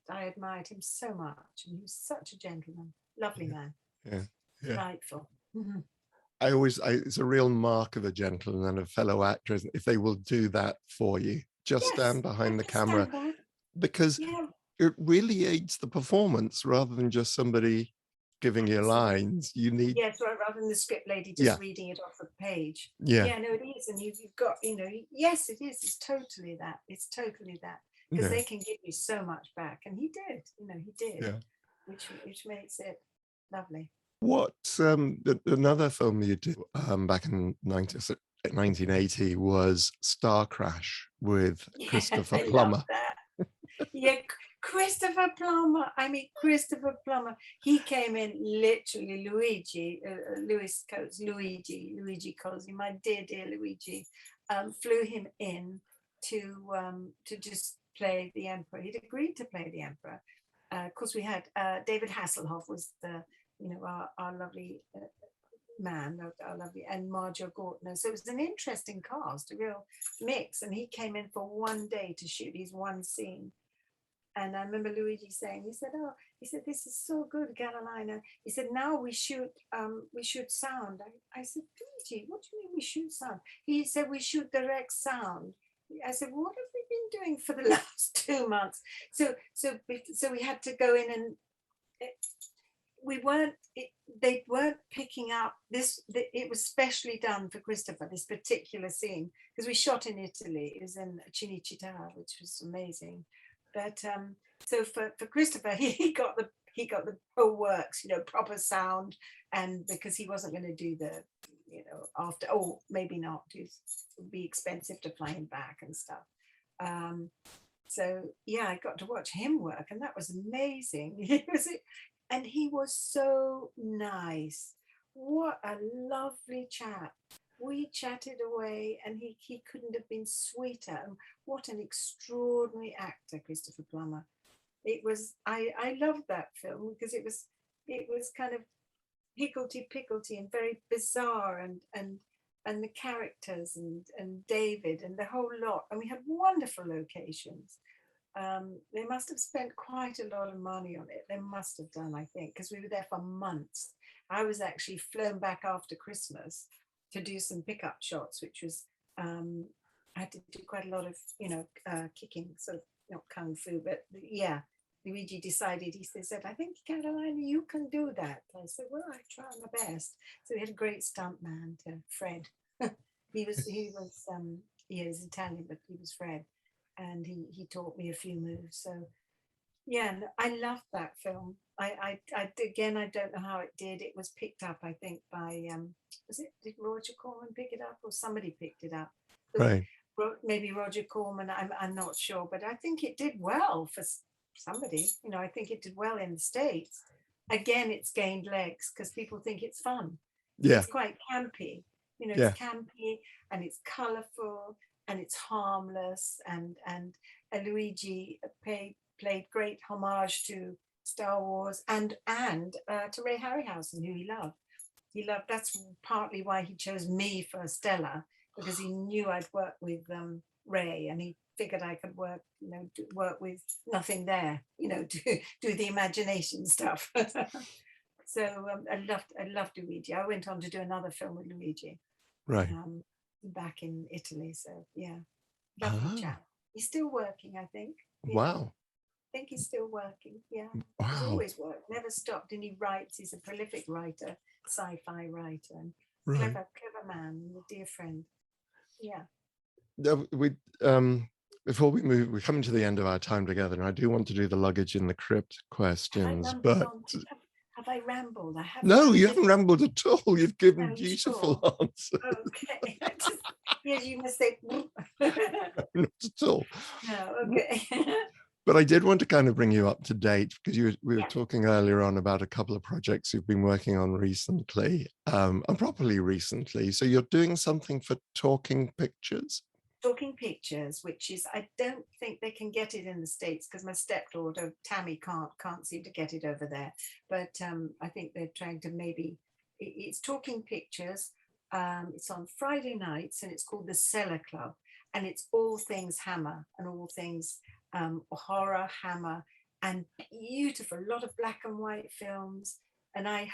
I admired him so much, and he was such a gentleman, lovely man. Yeah. Delightful. Mm-hmm. It's a real mark of a gentleman and a fellow actor if they will do that for you. Just stand behind the camera, because it really aids the performance rather than just somebody giving you lines. You need, rather than the script lady just reading it off the page. No, it is. And you've got, you know, yes, it is. It's totally that. Because they can give you so much back, and he did. You know, he did. Which makes it lovely. What another film you did back in 1980 was Star Crash with Christopher Plummer. Christopher Plummer. I mean, Christopher Plummer. He came in literally. Luigi Cosi, my dear Luigi, flew him in to just play the Emperor. He'd agreed to play the Emperor. Of course, we had David Hasselhoff was our lovely man, our lovely, and Marjorie Gortner. So it was an interesting cast, a real mix. And he came in for one day to shoot his one scene. And I remember Luigi saying, he said, this is so good, Carolina. He said, now we shoot sound. I said, Luigi, what do you mean we shoot sound? He said, we shoot direct sound. I said, what have we been doing for the last 2 months? So we had to go in, and they weren't picking up this. It was specially done for Christopher, this particular scene, because we shot in Italy. It was in Cinecittà, which was amazing. But so for Christopher, he got the whole works, you know, proper sound, and because he wasn't going to do the, you know, after, maybe not, it would be expensive to fly him back and stuff. So yeah, I got to watch him work, and that was amazing. And he was so nice. What a lovely chap. We chatted away, and he couldn't have been sweeter. And what an extraordinary actor, Christopher Plummer. It was, I loved that film because it was kind of higgledy-piggledy and very bizarre, and the characters and David and the whole lot. And we had wonderful locations. They must have spent quite a lot of money on it. They must have done, I think, because we were there for months. I was actually flown back after Christmas to do some pickup shots, which was, I had to do quite a lot of, you know, kicking, sort of, not kung fu, but yeah, Luigi decided, he said, I think, Carolina, you can do that. I said, well, I try my best. So we had a great stunt man, Fred. he was Italian, but he was Fred. And he taught me a few moves. So yeah, I loved that film. I again, I don't know how it did. It was picked up, I think, by did Roger Corman pick it up, or somebody picked it up? Right. Maybe Roger Corman. I'm not sure, but I think it did well for somebody. You know, I think it did well in the States. Again, it's gained legs because people think it's fun. Yeah, it's quite campy. You know, it's campy and it's colourful and it's harmless, and Luigi played great homage to Star Wars and to Ray Harryhausen, who he loved. That's partly why he chose me for Stella, because he knew I'd work with Ray, and he figured I could work with nothing there, do the imagination stuff. So I loved Luigi. I went on to do another film with Luigi, Right. back in Italy. So yeah, lovely chap. He's still working, I think. Yeah. Wow. I think he's still working. Yeah. Wow. He's always worked, never stopped, and he writes. He's a prolific writer, sci-fi writer, and clever man, a dear friend. Yeah. Before we move, we're coming to the end of our time together, and I do want to do the luggage in the crypt questions. But have I rambled? I haven't. No, you haven't rambled at all. You've given beautiful answers. Okay. Yes, you must say. Not at all. No. Okay. But I did want to kind of bring you up to date, because we were talking earlier on about a couple of projects you've been working on recently, and properly recently. So you're doing something for Talking Pictures? Talking Pictures, which is, I don't think they can get it in the States, because my stepdaughter, Tammy, can't seem to get it over there. But I think they're trying to it's Talking Pictures. It's on Friday nights, and it's called the Cellar Club. And it's all things Hammer and all things horror, Hammer, and beautiful, a lot of black and white films. And I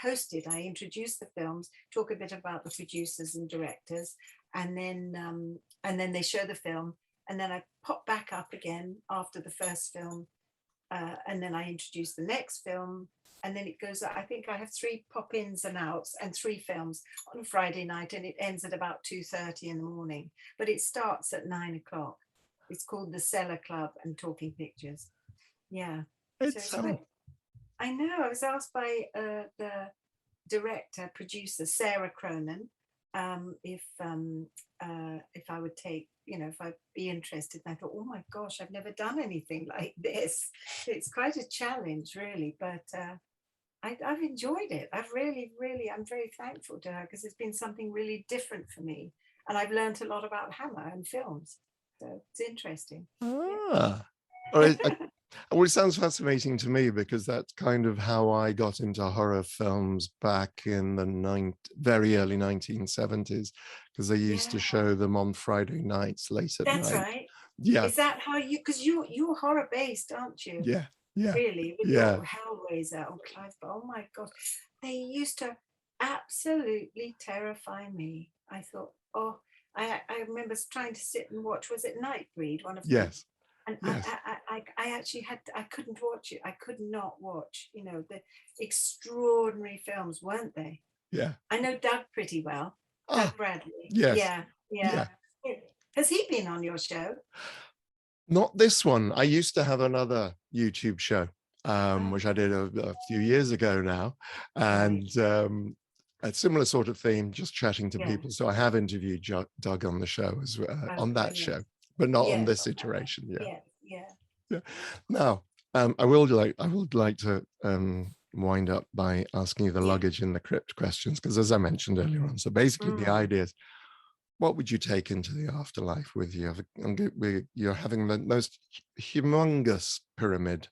introduced the films, talk a bit about the producers and directors, and then they show the film, and then I pop back up again after the first film, and then I introduce the next film, and then it goes. I think I have 3 pop-ins and outs and 3 films on a Friday night, and it ends at about 2:30 in the morning. But it starts at 9 o'clock. It's called the Cellar Club and Talking Pictures. Yeah. I know. I was asked by the producer, Sarah Cronin, if I would take, if I'd be interested. And I thought, oh my gosh, I've never done anything like this. It's quite a challenge, really, but I've enjoyed it. I'm very thankful to her, because it's been something really different for me, and I've learned a lot about Hammer and films. So it's interesting. All right. Well, it sounds fascinating to me, because that's kind of how I got into horror films back in the very early 1970s, because they used to show them on Friday nights late at night. That's right. Yeah. Is that how because you're horror based, aren't you? Yeah. Yeah. Really? With your Hellraiser or Clive. Oh my God. They used to absolutely terrify me. I thought, I remember trying to sit and watch, was it NIGHTBREE? One of them? Yes. And yes. I actually I couldn't watch it. I could not watch, the extraordinary films, weren't they? Yeah. I know Doug pretty well. Doug Bradley. Yes. Yeah. Has he been on your show? Not this one. I used to have another YouTube show, which I did a few years ago now. And a similar sort of theme, just chatting to people. So I have interviewed Doug on the show on that show, but not on this iteration. Yeah. Now, I would like to wind up by asking you the luggage in the crypt questions, because as I mentioned earlier on, so basically the idea is, what would you take into the afterlife with you? You're having the most humongous pyramid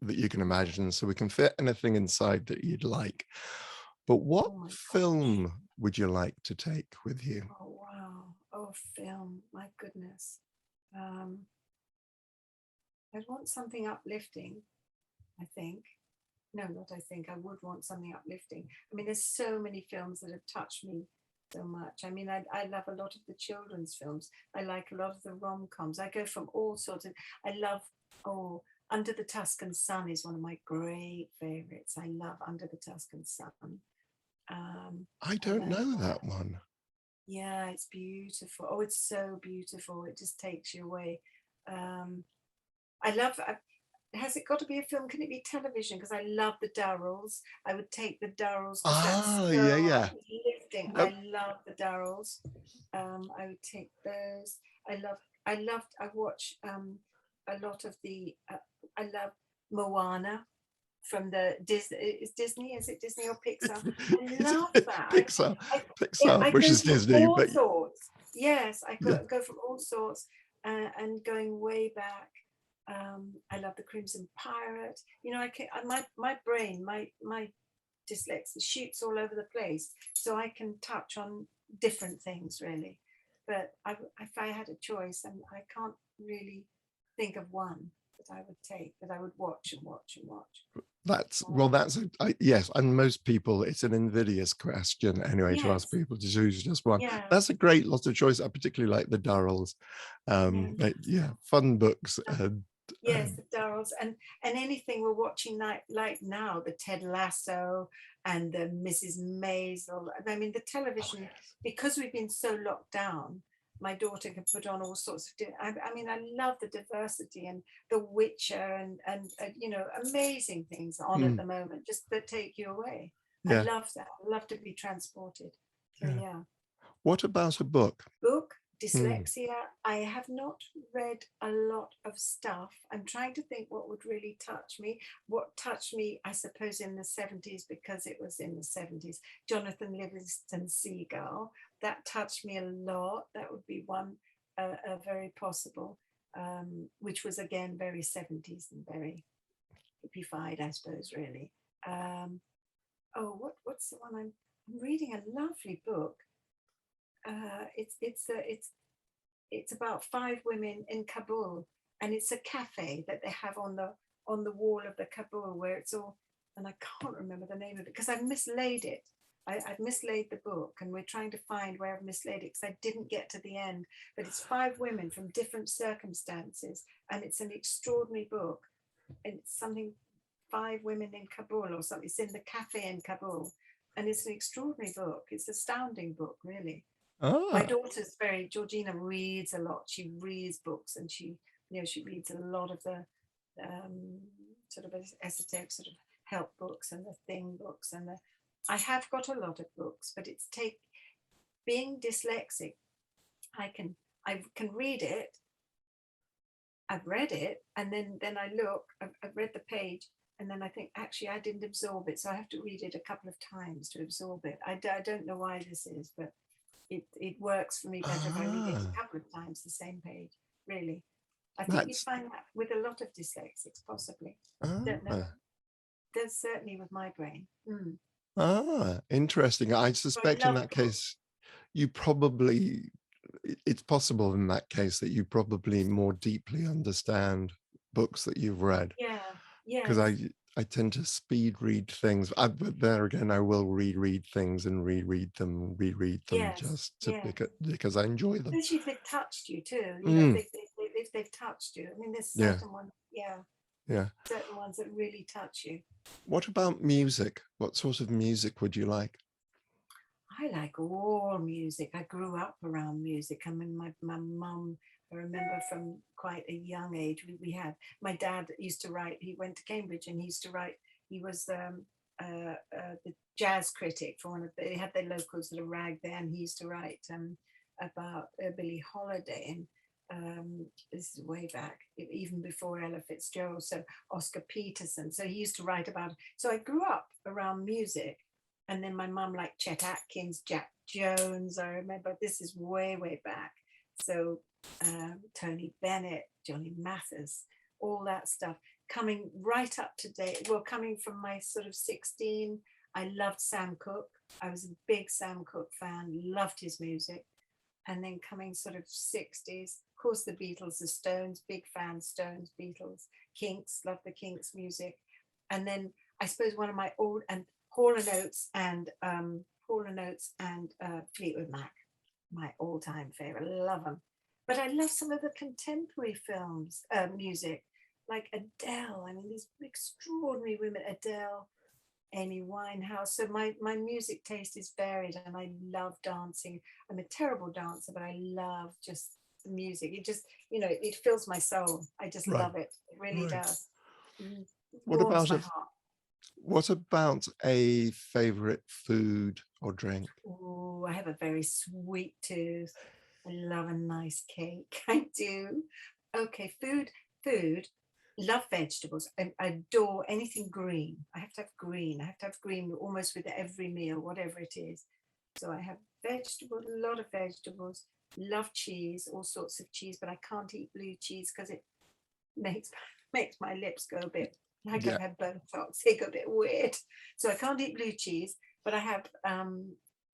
that you can imagine, so we can fit anything inside that you'd like. But what film would you like to take with you? Oh, wow. Oh, film. My goodness. I'd want something uplifting, I think. No, not I think. I would want something uplifting. I mean, there's so many films that have touched me so much. I mean, I love a lot of the children's films. I like a lot of the rom-coms. I go from all sorts of, I love, Under the Tuscan Sun is one of my great favorites. I love Under the Tuscan Sun. I don't know that one. Yeah, it's beautiful. Oh, it's so beautiful. It just takes you away. I love, has it got to be a film? Can it be television? Because I love the Durrells. I would take the Durrells. Yeah. Uplifting. Nope. I love the Durrells. I would take those. I watch a lot of the, I love Moana from the Disney. Is it Disney or Pixar? I love that. Pixar, which is Disney. All sorts. Yes, I go from all sorts and going way back. I love the Crimson Pirate. You know, my brain, my dyslexia shoots all over the place, so I can touch on different things really. But if I had a choice, and I can't really think of one that I would take, that I would watch and watch and watch. Yes, and most people, it's an invidious question anyway to ask Yes, people to choose just one. yeah, That's a great lot of choice. I particularly like the Durrells. yeah. Yeah, fun books. Yes, the Durrells, and anything we're watching like now, the Ted Lasso and the Mrs. Maisel. I mean, the television, because we've been so locked down, my daughter can put on all sorts of. I mean, I love the diversity and The Witcher and you know, amazing things on at Mm, the moment, just that take you away. I yeah, love that. I love to be transported. So yeah. yeah. What about a book? Book, Mm, dyslexia. I have not read a lot of stuff. I'm trying to think what would really touch me. What touched me, I suppose, in the 70s, because it was in the 70s. Jonathan Livingston Seagull. That touched me a lot. That would be one, very possible, which was again very 70s and very hippified, I suppose, really. Um, what's the one I'm reading? A lovely book. It's about 5 women in Kabul, and it's a cafe that they have on the wall of the Kabul, where it's all, and I can't remember the name of it because I've mislaid it. I've mislaid the book, and we're trying to find where I've mislaid it because I didn't get to the end. But it's 5 women from different circumstances, and it's an extraordinary book. And it's something 5 women in Kabul or something. It's in the cafe in Kabul, and it's an extraordinary book. It's an astounding book, really. My ah, daughter's very, Georgina reads a lot. She reads books, and she reads a lot of the um, sort of esoteric sort of help books and the thing books. And I have got a lot of books, but it's being dyslexic. I can read it. I've read it, and then I look. I've read the page, and then I think actually I didn't absorb it, so I have to read it a couple of times to absorb it. I don't know why this is, but it works for me better if I read it ah, a couple of times, the same page, really. I think you that's find that with a lot of dyslexics, possibly. Don't know. ah, There's certainly with my brain. interesting. I So I suspect in love that books. case, you probably, it's possible in that case that you probably more deeply understand books that you've read, Yeah, because yes, I tend to speed read things. But there again, I will reread things and reread them yes, just to yes. because I enjoy them. Especially if they've touched you too, you know, Mm, if they've touched you. I mean, there's yeah, certain ones, yeah, yeah. certain ones that really touch you. What about music? What sort of music would you like? I like all music. I grew up around music. I mean, my mum, I remember from quite a young age, we had, my dad used to write, he went to Cambridge and he used to write, he was the jazz critic for one of they had their locals at a rag there, and he used to write about Billie Holiday. And this is way back, even before Ella Fitzgerald, so Oscar Peterson. So he used to write about, so I grew up around music. And then my mum liked Chet Atkins, Jack Jones. I remember this is way back. So Tony Bennett, Johnny Mathis, all that stuff coming right up to date. Well, coming from my sort of 16, I loved Sam Cooke. I was a big Sam Cooke fan, loved his music. And then coming sort of 60s, of course, the Beatles, the Stones, big fan, Stones, Beatles, Kinks, love the Kinks music. And then I suppose one of my old, and Hall and Oates and Fleetwood Mac, my all-time favorite. Love them. But I love some of the contemporary films, music, like Adele. I mean, these extraordinary women, Adele, Amy Winehouse. So my music taste is varied, and I love dancing. I'm a terrible dancer, but I love just the music. It just, it fills my soul. I just Right, love it. It really right. does. It What warms about my a heart. what about a favorite food or drink? Oh, I have a very sweet tooth. I love a nice cake. I do. Okay, food. Love vegetables. I adore anything green. I have to have green. I have to have green almost with every meal, whatever it is. So I have vegetables, a lot of vegetables. Love cheese, all sorts of cheese, but I can't eat blue cheese because makes my lips go a bit like Yeah. I've had Botox. They go a bit weird. So I can't eat blue cheese, but I have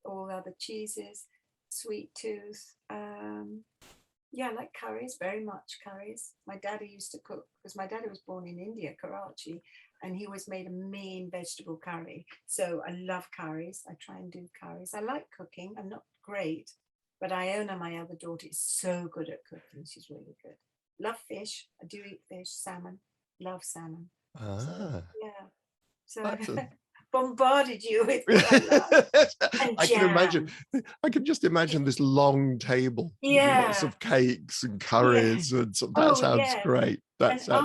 all other cheeses, sweet tooth. Yeah, I like curries, very much curries. My daddy used to cook, because my daddy was born in India, Karachi, and he always made a mean vegetable curry. So I love curries. I try and do curries. I like cooking. I'm not great, but Iona, my other daughter, is so good at cooking. She's really good. Love fish. I do eat fish, salmon. Love salmon. So Ah, yeah. So that's a I've bombarded you with what I love. And I can imagine. jam. I can just imagine this long table with lots Yeah. of cakes and Yeah. curries, and so that Oh sounds yeah. great. And That's that.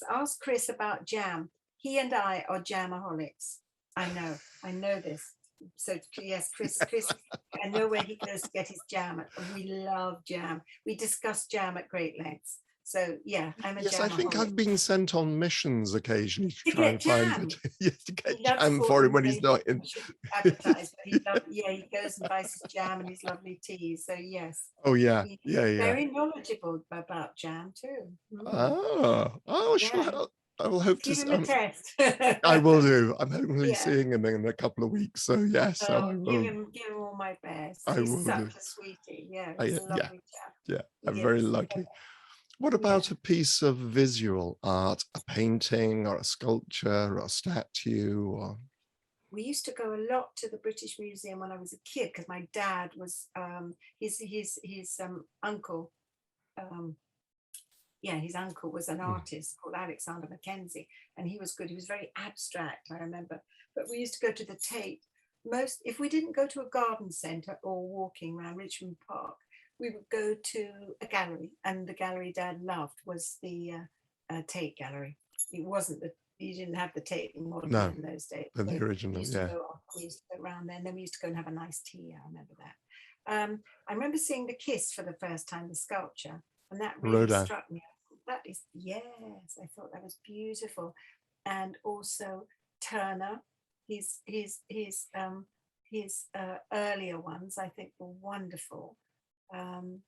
ask Chris about jam. He and I are jamaholics. I know this. So yes, Chris, I know where he goes to get his jam. We love jam. We discuss jam at great lengths. So yeah, I'm a Yes, I think jamaholic. I've been sent on missions occasionally to To try get and find jam. it. Yes, to get He loves jam for him when he's organization. not in. I should advertise, but he goes and buys his jam and his lovely tea. So yes, Oh yeah, he's yeah, yeah. very knowledgeable about jam too. Ah, oh, Yeah, I will hope to. give him a test. I will do. I'm hopefully Yeah. seeing him in a couple of weeks. So yes, so Oh, give him all my best. I He's will do. such a sweetie. Yeah, he's a Yeah, lovely chap. yeah. I'm He very is. lucky. What Yeah. about a piece of visual art, a painting or a sculpture or a statue? Or We used to go a lot to the British Museum when I was a kid because my dad was his uncle. Um, yeah, his uncle was an artist called Alexander Mackenzie, and he was good. He was very abstract, I remember. But we used to go to the Tate. Most, if we didn't go to a garden centre or walking around Richmond Park, we would go to a gallery, and the gallery Dad loved was the Tate Gallery. It wasn't the you didn't have the Tate modern no, in those days, the so original. Yeah, we used to go around there, and then we used to go and have a nice tea. I remember that. I remember seeing the Kiss for the first time, the sculpture, and that really Rodin. struck me. That is, yes, I thought that was beautiful. And also Turner, his earlier ones I think were wonderful. Um,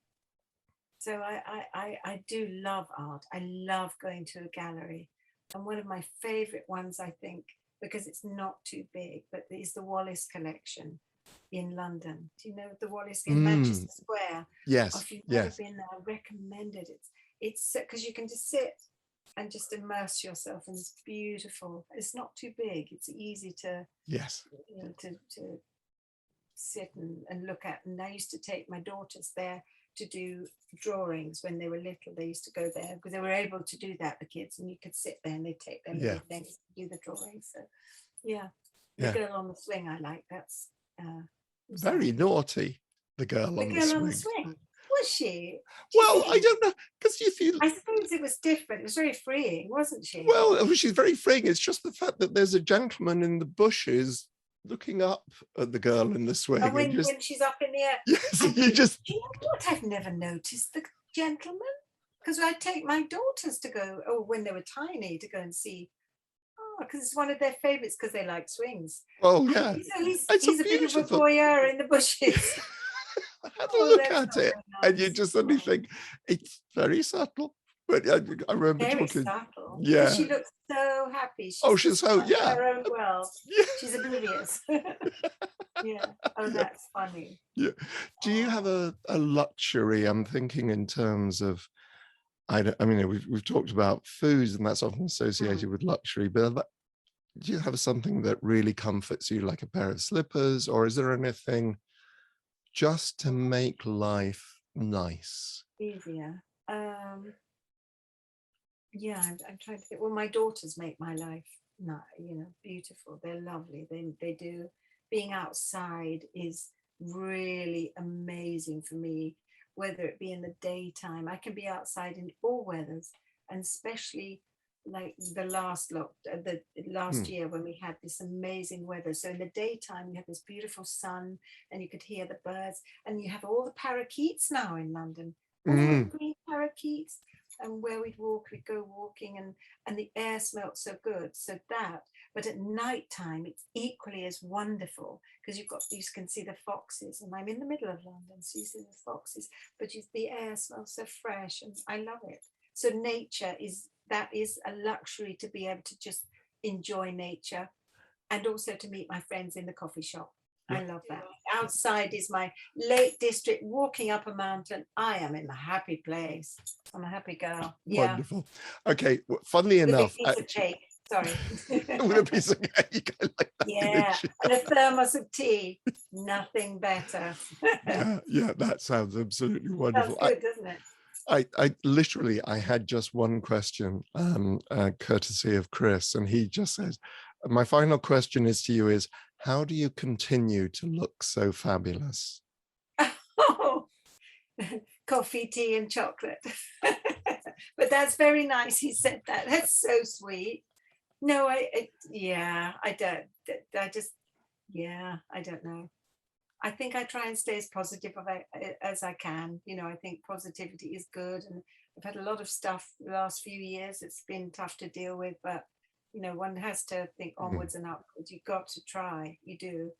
so I do love art. I love going to a gallery. And one of my favorite ones, I think, because it's not too big, but is the Wallace collection in London. Do you know the Wallace in Manchester Square? Oh, Yes, if you've never yes, been there, I recommend it. It's because you can just sit and just immerse yourself, and it's beautiful. It's not too big. It's easy to yes. to sit and look at. And I used to take my daughters there to do drawings when they were little. They used to go there because they were able to do that, the kids, and you could sit there and they take their Yeah, little things to do the drawings. So yeah, the yeah. girl on the swing I like. That's who's that? Very naughty. The girl The on the girl on the swing. swing. Was she? Do you Well, I think? don't know because if you I suppose it was different. It was very freeing, wasn't she? well, she's very freeing. It's just the fact that there's a gentleman in the bushes looking up at the girl in the And swing, and just when she's up in the air, yes, and you just do you know what? I've never noticed the gentleman because I take my daughters to go. Oh, when they were tiny, to go and see. Oh, because it's one of their favourites because they like swings. oh And yeah, it's a he's a bit of a beautiful. voyeur in the bushes. Have a Oh, look that's at not it, very and you nice. just suddenly Oh, think it's very subtle. But I remember very talking, subtle. But yeah. she looks so happy. Oh, She's she's just so got yeah, her own world. yeah, She's oblivious. Yeah. Oh, yeah, that's funny. yeah. Do you have Oh. a luxury? I'm thinking in terms of I mean, we've talked about foods, and that's often Hmm. associated with luxury. But do you have something that really comforts you, like a pair of slippers, or is there anything just to make life nice? Easier. Yeah, I'm trying to think. Well, my daughters make my life beautiful. They're lovely. They do. Being outside is really amazing for me, whether it be in the daytime. I can be outside in all weathers, and especially like the last Hmm. year when we had this amazing weather. So in the daytime, you have this beautiful sun, and you could hear the birds, and you have all the parakeets now in London, all the Mm. green parakeets. And where we'd go walking, and the air smelt so good. So that, but at night time, it's equally as wonderful because you can see the foxes, and I'm in the middle of London, so you see the foxes, but the air smells so fresh, and I love it. So nature is a luxury, to be able to just enjoy nature, and also to meet my friends in the coffee shop. Yeah. I love that. Outside is my Lake District, walking up a mountain. I am in a happy place. I'm a happy girl. Yeah. Wonderful. Okay, funnily With a enough, big piece of cake. Sorry. with a piece of cake, I like that Yeah, image. and a thermos of tea. Nothing better. Yeah, that sounds absolutely Sounds wonderful. good, doesn't it? I literally, I had just one question, courtesy of Chris, and he just says, my final question is to you is, how do you continue to look so fabulous? Oh, coffee, tea, and chocolate. But that's very nice. He said that. That's so sweet. No, yeah, I don't. I just, yeah, I don't know. I think I try and stay as positive as I can. You know, I think positivity is good, and I've had a lot of stuff the last few years. It's been tough to deal with, but you know, one has to think onwards and upwards. You've got to try. You do,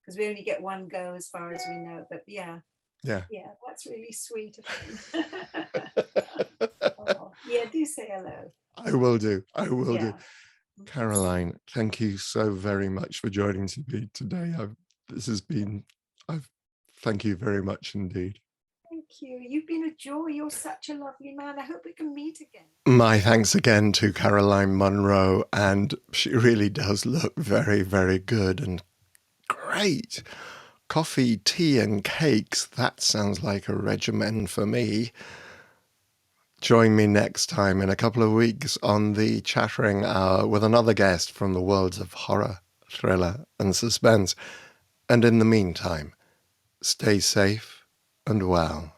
because we only get one go, as far as we know. But yeah, Yeah. yeah, that's really sweet of him. Oh, yeah, do say hello. I will do. I will do. Yeah. Caroline, thank you so very much for joining me today. Thank you very much indeed. Thank you. You've been a joy. You're such a lovely man. I hope we can meet again. My thanks again to Caroline Munro, and she really does look very, very good and great. Coffee, tea, and cakes, that sounds like a regimen for me. Join me next time in a couple of weeks on the Chattering Hour with another guest from the worlds of horror, thriller, and suspense. And in the meantime, stay safe and well.